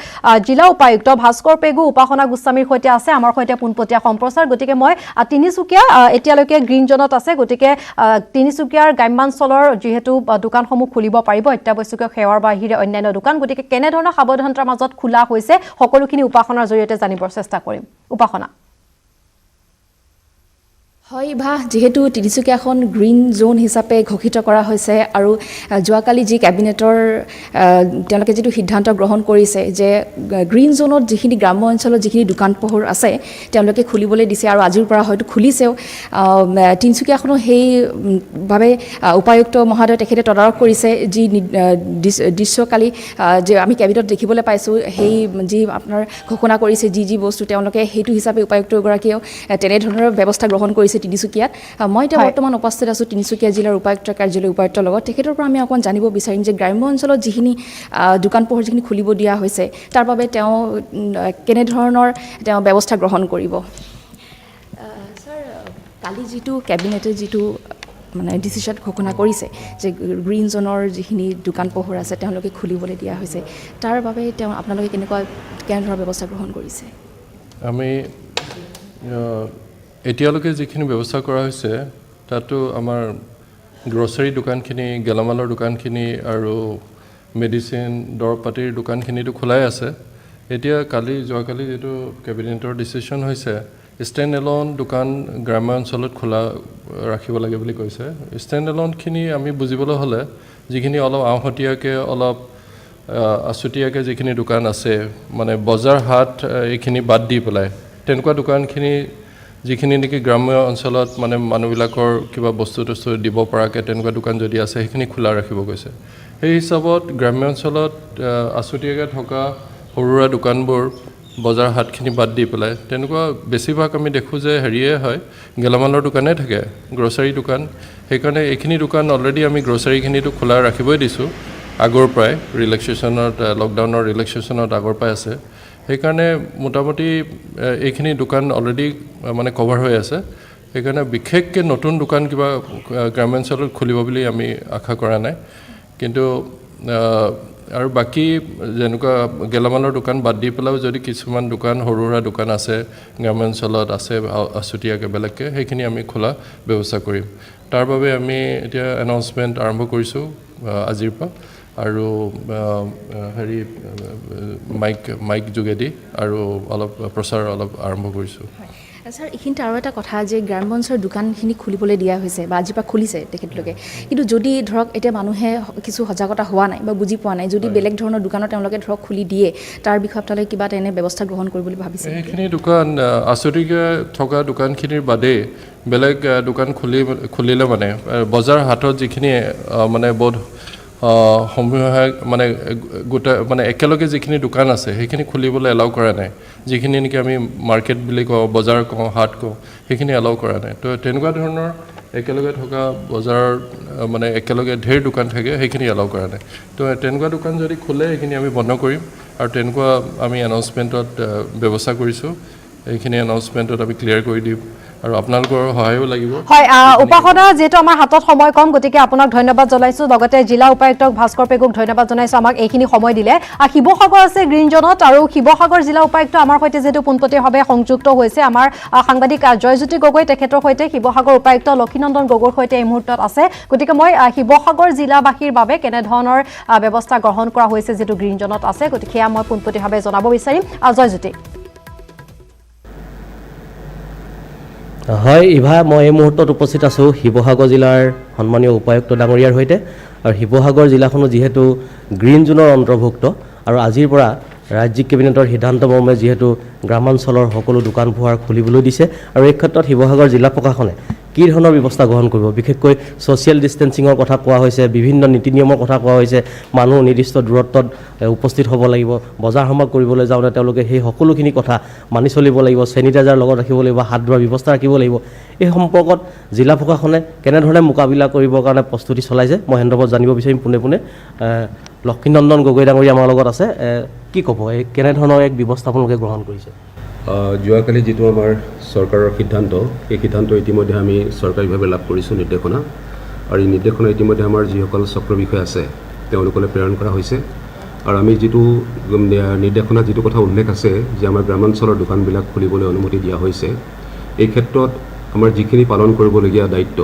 জিলা উপায়ুক্ত ভাস্কৰ পেগু উপাসনা গোস্বামীৰ সৈতে আছে আমাৰ সৈতে পোনপটীয়া সম্প্ৰচাৰ গতিকে মই তিনিচুকীয়া এতিয়ালৈকে গ্ৰীণ জোনত আছে গতিকে তিনিচুকীয়াৰ গ্ৰাম্যাঞ্চলৰ যিহেতু দোকানসমূহ খুলিব পাৰিব অত্যাৱশ্যকীয় সেৱাৰ বাহিৰে অন্যান্য দোকান গতিকে কেনেধৰণৰ সাৱধানতাৰ মাজত খোলা হৈছে সকলোখিনি উপাসনাৰ জৰিয়তে জানিবৰ চেষ্টা কৰিম উপাসনা হয় যেহেতু তিনিচুকীয়াখন গ্ৰীণ জোন হিচাপে ঘোষিত কৰা হৈছে আৰু যোৱাকালি যি কেবিনেটৰ তেওঁলোকে যিটো সিদ্ধান্ত গ্ৰহণ কৰিছে যে গ্ৰীণ জোনত যিখিনি গ্ৰাম্য অঞ্চলত যিখিনি দোকান পোহৰ আছে তেওঁলোকে খুলিবলৈ দিছে আৰু আজিৰ পৰা হয়তো খুলিছেও তিনিচুকীয়াখনো সেইভাৱে উপায়ুক্ত মহোদয় তেখেতে তদাৰক কৰিছে যি দৃশ্যকালি যে আমি কেবিনেটত দেখিবলৈ পাইছোঁ সেই যি আপোনাৰ ঘোষণা কৰিছে যি বস্তু তেওঁলোকে সেইটো হিচাপে উপায়ুক্তগৰাকীয়েও তেনেধৰণৰ ব্যৱস্থা গ্ৰহণ কৰিছে তিনিচুকীয়াত মই এতিয়া বৰ্তমান উপস্থিত আছোঁ তিনিচুকীয়া জিলাৰ উপায়ুক্ত কাৰ্যালয় উপায়ুক্তৰ লগত তেখেতৰ পৰা আমি অকণ জানিব বিচাৰিম যে গ্ৰাম্য অঞ্চলত যিখিনি দোকান পোহৰ যিখিনি খুলিব দিয়া হৈছে তাৰ বাবে তেওঁ কেনেধৰণৰ তেওঁ ব্যৱস্থা গ্ৰহণ কৰিব ছাৰ কালি যিটো কেবিনেটে যিটো মানে ডিচিশ্যন ঘোষণা কৰিছে যে গ্ৰীণ জোনৰ যিখিনি দোকান পোহৰ আছে তেওঁলোকে খুলিবলৈ দিয়া হৈছে তাৰ বাবে তেওঁ আপোনালোকে কেনেধৰণৰ ব্যৱস্থা গ্ৰহণ কৰিছে আমি এতিয়ালৈকে যিখিনি ব্যৱস্থা কৰা হৈছে তাতো আমাৰ গ্ৰ'চাৰী দোকানখিনি গেলামালৰ দোকানখিনি আৰু মেডিচিন দৰৱ পাতিৰ দোকানখিনিতো খোলাই আছে এতিয়া যোৱাকালি যিটো কেবিনেটৰ ডিচিশ্যন হৈছে ষ্টেণ্ড এলন দোকান গ্ৰাম্য অঞ্চলত খোলা ৰাখিব লাগে বুলি কৈছে ষ্টেণ্ড এলনখিনি আমি বুজিবলৈ হ'লে যিখিনি অলপ আওহতীয়াকৈ অলপ আছুতীয়াকৈ যিখিনি দোকান আছে মানে বজাৰ হাট এইখিনি বাদ দি পেলাই তেনেকুৱা দোকানখিনি যিখিনি নেকি গ্ৰাম্য অঞ্চলত মানে মানুহবিলাকৰ কিবা বস্তু দিব পৰাকৈ তেনেকুৱা দোকান যদি আছে সেইখিনি খোলা ৰাখিব কৈছে সেই হিচাপত গ্ৰাম্য অঞ্চলত আছুতীয়াকৈ থকা সৰু সুৰা দোকানবোৰ বজাৰ হাটখিনি বাদ দি পেলাই তেনেকুৱা বেছিভাগ আমি দেখোঁ যে হয় গেলামালৰ দোকানেই থাকে গ্ৰ'চাৰী দোকান সেইকাৰণে এইখিনি দোকান অলৰেডি আমি গ্ৰ'চাৰীখিনিতো খোলা ৰাখিবই দিছোঁ আগৰ পৰাই লকডাউনৰ ৰিলেক্সেশ্যনত আগৰ পৰাই আছে সেইকাৰণে মোটামুটি এইখিনি দোকান অলৰেডি মানে কভাৰ হৈ আছে সেইকাৰণে বিশেষকৈ নতুন দোকান কিবা গ্ৰাম্যাঞ্চলত খুলিব বুলি আমি আশা কৰা নাই কিন্তু আৰু বাকী যেনেকুৱা গেলামালৰ দোকান বাদ দি পেলাইও যদি কিছুমান দোকান সৰু সুৰা দোকান আছে গ্ৰাম্যাঞ্চলত আছে আছুতীয়াকৈ বেলেগকৈ সেইখিনি আমি খোলা ব্যৱস্থা কৰিম তাৰ বাবে আমি এতিয়া এনাউন্সমেণ্ট আৰম্ভ কৰিছোঁ আজিৰ পৰা আৰু মাইক যোগেদি আৰু অলপ প্ৰচাৰ আৰম্ভ কৰিছোঁ ছাৰ এইখিনিতে আৰু এটা কথা যে গ্ৰাম্য অঞ্চলৰ দোকানখিনি খুলিবলৈ দিয়া হৈছে বা আজিৰ পৰা খুলিছে তেখেতলোকে কিন্তু যদি ধৰক এতিয়া মানুহে কিছু সজাগতা হোৱা নাই বা বুজি পোৱা নাই যদি বেলেগ ধৰণৰ দোকানত তেওঁলোকে ধৰক খুলি দিয়ে তাৰ বিষয়ে আপোনালোকে কিবা তেনে ব্যৱস্থা গ্ৰহণ কৰিব বুলি ভাবিছে এইখিনি দোকান আছুতীয়াকৈ থকা দোকানখিনিৰ বাদে বেলেগ দোকান খুলিলে মানে বজাৰ হাটত যিখিনি মানে বোধ সমূহে মানে মানে একেলগে যিখিনি দোকান আছে সেইখিনি খুলিবলৈ এলাউ কৰা নাই যিখিনি নেকি আমি মাৰ্কেট বুলি কওঁ বজাৰ কওঁ হাট কওঁ সেইখিনি এলাউ কৰা নাই তো তেনেকুৱা ধৰণৰ একেলগে থকা বজাৰ মানে একেলগে ঢেৰ দোকান থাকে সেইখিনি এলাউ কৰা নাই তো তেনেকুৱা দোকান যদি খোলে সেইখিনি আমি বন্ধ কৰিম আৰু তেনেকুৱা আমি এনাউন্সমেণ্টত ব্যৱস্থা কৰিছোঁ এইখিনি এনাউন্সমেণ্টত আমি ক্লিয়াৰ কৰি দিম আৰু আপোনালোকৰ সহায়ো লাগিব হয় উপাসনা যেটো আমাৰ হাতত সময় কম গতিকে আপোনাক ধন্যবাদ জনাইছো লগতে জিলা উপায়ুক্ত ভাস্কৰ পেগুক ধন্যবাদ জনাইছো আমাক এইখিনি সময় দিলে শিৱসাগৰ আছে গ্ৰীণ জোনত আৰু শিৱসাগৰ জিলা উপায়ুক্ত আমাৰ সৈতে যেটো পোনপটীয়াভাৱে সংযুক্ত হৈছে আমাৰ সাংবাদিক জয়জ্যোতি গগৈ তেখেতৰ সৈতে শিৱসাগৰ উপায়ুক্ত লক্ষীনন্দন গগৈৰ সৈতে এই মুহূৰ্তত আছে গতিকে মই শিৱসাগৰ জিলাবাসীৰ বাবে কেনে ধৰণৰ ব্যৱস্থা গ্ৰহণ কৰা হৈছে যেটো গ্ৰীণ জোনত আছে গতিকে মই পোনপটীয়াভাৱে জনাব বিচাৰিম জয়জ্যোতি হয় মই এই মুহূৰ্তত উপস্থিত আছোঁ শিৱসাগৰ জিলাৰ সন্মানীয় উপায়ুক্ত ডাঙৰীয়াৰ সৈতে আৰু শিৱসাগৰ জিলাখনো যিহেতু গ্ৰীণ জোনৰ অন্তৰ্ভুক্ত আৰু আজিৰ পৰা ৰাজ্যিক কেবিনেটৰ সিদ্ধান্ত মৰ্মে যিহেতু গ্ৰামাঞ্চলৰ সকলো দোকান পোহাৰ খুলিবলৈ দিছে আৰু এই ক্ষেত্ৰত শিৱসাগৰ জিলা প্ৰশাসনে কি ধৰণৰ ব্যৱস্থা গ্ৰহণ কৰিব বিশেষকৈ ছ'চিয়েল ডিষ্টেন্সিঙৰ কথা কোৱা হৈছে বিভিন্ন নীতি নিয়মৰ কথা কোৱা হৈছে মানুহ নিৰ্দিষ্ট দূৰত্বত উপস্থিত হ'ব লাগিব বজাৰ সমাৰ কৰিবলৈ যাওঁতে তেওঁলোকে সেই সকলোখিনি কথা মানি চলিব লাগিব চেনিটাইজাৰ লগত ৰাখিব লাগিব হাত ধোৱাৰ ব্যৱস্থা ৰাখিব লাগিব এই সম্পৰ্কত জিলা প্ৰশাসনে কেনেধৰণে মোকাবিলা কৰিবৰ কাৰণে প্ৰস্তুতি চলাইছে মই হেণ্ডঅভাৰত জানিব বিচাৰিম পোনে লক্ষীনন্দন গগৈ ডাঙৰীয়া আমাৰ লগত আছে কি ক'ব এই কেনেধৰণৰ এক ব্যৱস্থা আপোনালোকে গ্ৰহণ কৰিছে যোৱাকালি যিটো আমাৰ চৰকাৰৰ সিদ্ধান্ত সেই সিদ্ধান্ত ইতিমধ্যে আমি চৰকাৰীভাৱে লাভ কৰিছোঁ নিৰ্দেশনা আৰু এই নিৰ্দেশনা ইতিমধ্যে আমাৰ যিসকল চক্ৰ বিষয়া আছে তেওঁলোকলৈ প্ৰেৰণ কৰা হৈছে আৰু আমি যিটো নিৰ্দেশনাত যিটো কথা উল্লেখ আছে যে আমাৰ গ্ৰামাঞ্চলৰ দোকানবিলাক খুলিবলৈ অনুমতি দিয়া হৈছে এই ক্ষেত্ৰত আমাৰ যিখিনি পালন কৰিবলগীয়া দায়িত্ব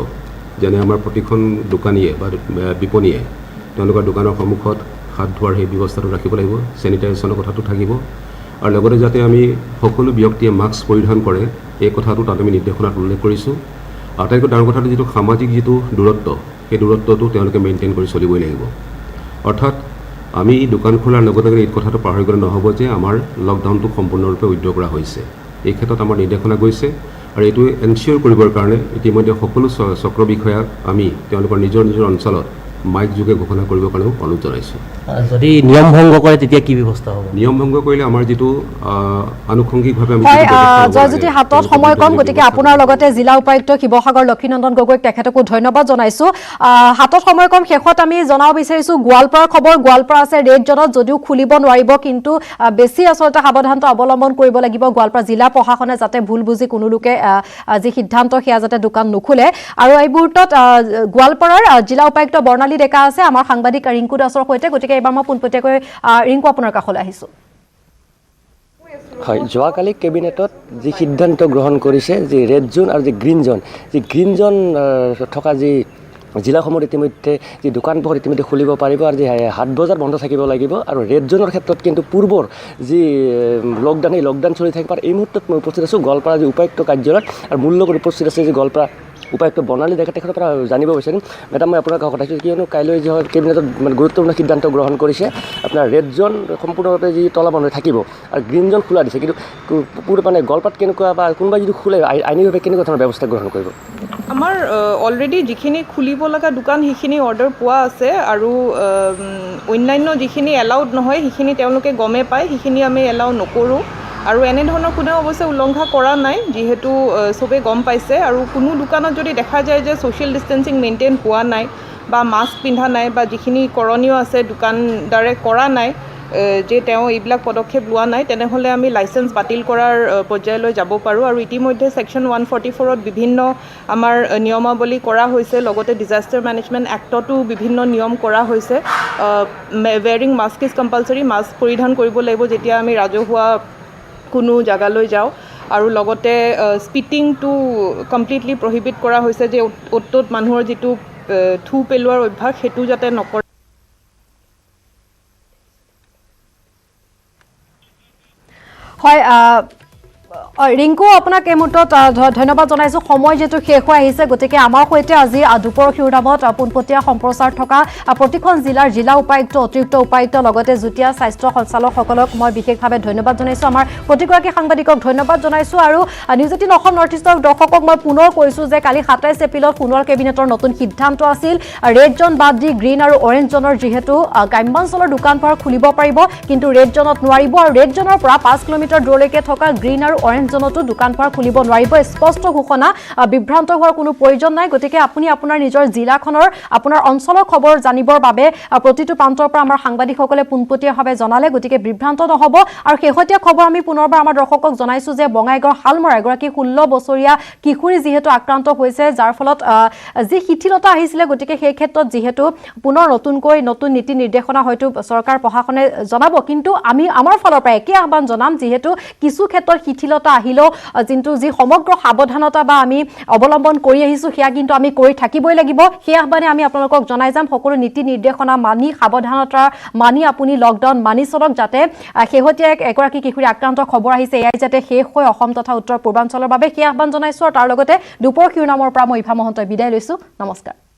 যেনে আমাৰ প্ৰতিখন দোকানীয়ে বা বিপণীয়ে তেওঁলোকৰ দোকানৰ সন্মুখত হাত ধোৱাৰ সেই ব্যৱস্থাটো ৰাখিব লাগিব চেনিটাইজেশ্যনৰ কথাটো থাকিব আৰু লগতে যাতে আমি সকলো ব্যক্তিয়ে মাস্ক পৰিধান কৰে এই কথাটো তাত আমি নিৰ্দেশনাত উল্লেখ কৰিছোঁ আটাইতকৈ ডাঙৰ কথাটো যিটো সামাজিক যিটো দূৰত্ব সেই দূৰত্বটো তেওঁলোকে মেইনটেইন কৰি চলিবই লাগিব অৰ্থাৎ আমি দোকান খোলাৰ লগতে এই কথাটো পাহৰি গ'লে নহ'ব যে আমাৰ লকডাউনটো সম্পূৰ্ণৰূপে উইথড্ৰ কৰা হৈছে এই ক্ষেত্ৰত আমাৰ নিৰ্দেশনা গৈছে আৰু এইটো এনচিয়ৰ কৰিবৰ কাৰণে ইতিমধ্যে সকলো চক্ৰ বিষয়াক আমি তেওঁলোকৰ নিজৰ নিজৰ অঞ্চলত মাইক যোগে ঘোষণা কৰিবৰ কাৰণেও অনুৰোধ জনাইছোঁ যদি নিয়ম ভংগ কৰে তেতিয়া কি ব্যৱস্থা হ'ব নিয়ম ভংগ কৰিলে আমাৰ যিটো আনুষংগিকভাৱে আমি জয়জ্যোতি হাতত সময় কম গতিকে আপোনাৰ লগতে জিলা উপায়ুক্ত শিৱসাগৰ লক্ষীনন্দন গগৈক তেখেতকো ধন্যবাদ জনাইছোঁ হাতত সময় কম শেষত আমি জনাব বিচাৰিছোঁ গোৱালপাৰাৰ খবৰ গোৱালপাৰা আছে ৰেড জোনত যদিও খুলিব নোৱাৰিব কিন্তু বেছি আচলতে সাৱধানতা অৱলম্বন কৰিব লাগিব গোৱালপাৰা জিলা প্ৰশাসনে যাতে ভুল বুজি কোনো লোকে যি সিদ্ধান্ত সেয়া যাতে দোকান নুখোলে আৰু এই মুহূৰ্তত গোৱালপাৰাৰ জিলা উপায়ুক্ত বৰ্ণালী ডেকা আছে আমাৰ সাংবাদিক ৰিংকু দাসৰ সৈতে গতিকে এবাৰ মই পোনপটীয়াকৈ ৰিংকু আপোনাৰ কাষলৈ আহিছোঁ হয় যোৱাকালি কেবিনেটত যি সিদ্ধান্ত গ্ৰহণ কৰিছে যি ৰেড জোন আৰু যি গ্ৰীণ জোন থকা যি জিলাসমূহত ইতিমধ্যে যি দোকান পোহাৰ ইতিমধ্যে খুলিব পাৰিব আৰু যি হাট বজাৰ বন্ধ থাকিব লাগিব আৰু ৰেড জোনৰ ক্ষেত্ৰত কিন্তু পূৰ্বৰ যি লকডাউন এই লকডাউন চলি থাকিব এই মুহূৰ্তত মই উপস্থিত আছোঁ গোৱালপাৰা যি উপায়ুক্ত কাৰ্যালয়ত আৰু মূল লগত উপস্থিত আছে যি গোৱালপাৰা উপায়ুক্ত বৰ্ণালী ডেকা তেখেতৰ পৰা জানিব বিচাৰিম মেডাম মই আপোনাৰ কাষত আহিছোঁ কিয়নো কাইলৈ যি হয় কেবিনেটত মানে গুৰুত্বপূৰ্ণ সিদ্ধান্ত গ্ৰহণ কৰিছে আপোনাৰ ৰেড জোন সম্পূৰ্ণৰূপে যি তলা বন্ধ থাকিব আৰু গ্ৰীণ জোন খোলা দিছে কিন্তু পুৰো মানে গলপাত কেনেকুৱা বা কোনোবা যদি খোলে আইনীভাৱে কেনেকুৱা ধৰণৰ ব্যৱস্থা গ্ৰহণ কৰিব আমাৰ অলৰেডি যিখিনি খুলিব লগা দোকান সেইখিনি অৰ্ডাৰ পোৱা আছে আৰু অন্যান্য যিখিনি এলাউড নহয় সেইখিনি তেওঁলোকে গমে পায় সেইখিনি আমি এলাউ নকৰোঁ আৰু এনেধৰণৰ কোনেও অৱশ্যে উলংঘা কৰা নাই যিহেতু চবেই গম পাইছে আৰু কোনো দোকানত যদি দেখা যায় যে ছ'চিয়েল ডিষ্টেঞ্চিং মেইনটেইন হোৱা নাই বা মাস্ক পিন্ধা নাই বা যিখিনি কৰণীয় আছে দোকানদাৰে কৰা নাই যে তেওঁ এইবিলাক পদক্ষেপ লোৱা নাই তেনেহ'লে আমি লাইচেঞ্চ বাতিল কৰাৰ পৰ্যায়লৈ যাব পাৰোঁ আৰু ইতিমধ্যে ছেকশ্যন 144ত বিভিন্ন আমাৰ নিয়মাৱলী কৰা হৈছে লগতে ডিজাষ্টাৰ মেনেজমেণ্ট এক্টতো বিভিন্ন নিয়ম কৰা হৈছে wearing mask is compulsory mask পৰিধান কৰিব লাগিব যেতিয়া আমি ৰাজহুৱা কোনো জাগালৈ যাওঁ আৰু লগতে স্পিটিংটো কমপ্লিটলি প্ৰহিবিট কৰা হৈছে যে অ'ত ত'ত মানুহৰ যিটো থু পেলোৱাৰ অভ্যাস সেইটো যাতে নকৰে হয় ৰিংকু আপোনাক এই মুহূৰ্তত ধন্যবাদ জনাইছোঁ সময় যেহেতু শেষ হৈ আহিছে গতিকে আমাৰ সৈতে আজি দুপৰৰ শিৰোনামত পোনপটীয়া সম্প্ৰচাৰ থকা প্ৰতিখন জিলাৰ জিলা উপায়ুক্ত অতিৰিক্ত উপায়ুক্ত লগতে যুটীয়া স্বাস্থ্য সঞ্চালকসকলক মই বিশেষভাৱে ধন্যবাদ জনাইছোঁ আমাৰ প্ৰতিগৰাকী সাংবাদিকক ধন্যবাদ জনাইছোঁ আৰু নিউজ 18 অসম নৰ্থ ইষ্টৰ দৰ্শকক মই পুনৰ কৈছোঁ যে কালি 27 এপ্ৰিলত পুনৰ কেবিনেটৰ নতুন সিদ্ধান্ত আছিল ৰেড জোন বাদ দি গ্ৰীণ আৰু অৰেঞ্জ জোনৰ যিহেতু গ্ৰাম্যাঞ্চলৰ দোকান পোহাৰ খুলিব পাৰিব কিন্তু ৰেড জোনত নোৱাৰিব আৰু ৰেড জোনৰ পৰা 5 কিলোমিটাৰ দূৰলৈকে থকা গ্ৰীণ আৰু অৰেঞ্জ জোনতো দোকান পোহাৰ খুলিব নোৱাৰিব স্পষ্ট ঘোষণা বিভ্ৰান্ত হোৱাৰ কোনো প্ৰয়োজন নাই গতিকে আপুনি আপোনাৰ নিজৰ জিলাখনৰ আপোনাৰ অঞ্চলৰ খবৰ জানিবৰ বাবে প্ৰতিটো প্ৰান্তৰ পৰা আমাৰ সাংবাদিকসকলে পোনপটীয়াভাৱে জনালে গতিকে বিভ্ৰান্ত নহ'ব আৰু শেহতীয়া খবৰ আমি পুনৰবাৰ আমাৰ দৰ্শকক জনাইছোঁ যে বঙাইগাঁৱৰ হালমৰা এগৰাকী 16 বছৰীয়া কিশোৰী যিহেতু আক্ৰান্ত হৈছে যাৰ ফলত যি শিথিলতা আহিছিলে গতিকে সেই ক্ষেত্ৰত যিহেতু পুনৰ নতুন নীতি নিৰ্দেশনা হয়তো চৰকাৰ প্ৰশাসনে জনাব কিন্তু আমি আমাৰ ফালৰ পৰা একে আহ্বান জনাম যিহেতু কিছু ক্ষেত্ৰত শিথিলতা আহিলেও কিন্তু যি সমগ্ৰ সাৱধানতা বা আমি অৱলম্বন কৰি আহিছোঁ সেয়া কিন্তু আমি কৰি থাকিবই লাগিব সেই আহ্বানে আমি আপোনালোকক জনাই যাম সকলো নীতি নিৰ্দেশনা মানি সাৱধানতা মানি আপুনি লকডাউন মানি চলক যাতে শেহতীয়া এগৰাকী কিশোৰী আক্ৰান্ত খবৰ আহিছে এয়াই যাতে শেষ হৈ অসম তথা উত্তৰ পূৰ্বাঞ্চলৰ বাবে সেই আহ্বান জনাইছোঁ আৰু তাৰ লগতে দুপৰ শিৰোনামৰ পৰা মই ইভা মহন্তই বিদায় লৈছোঁ নমস্কাৰ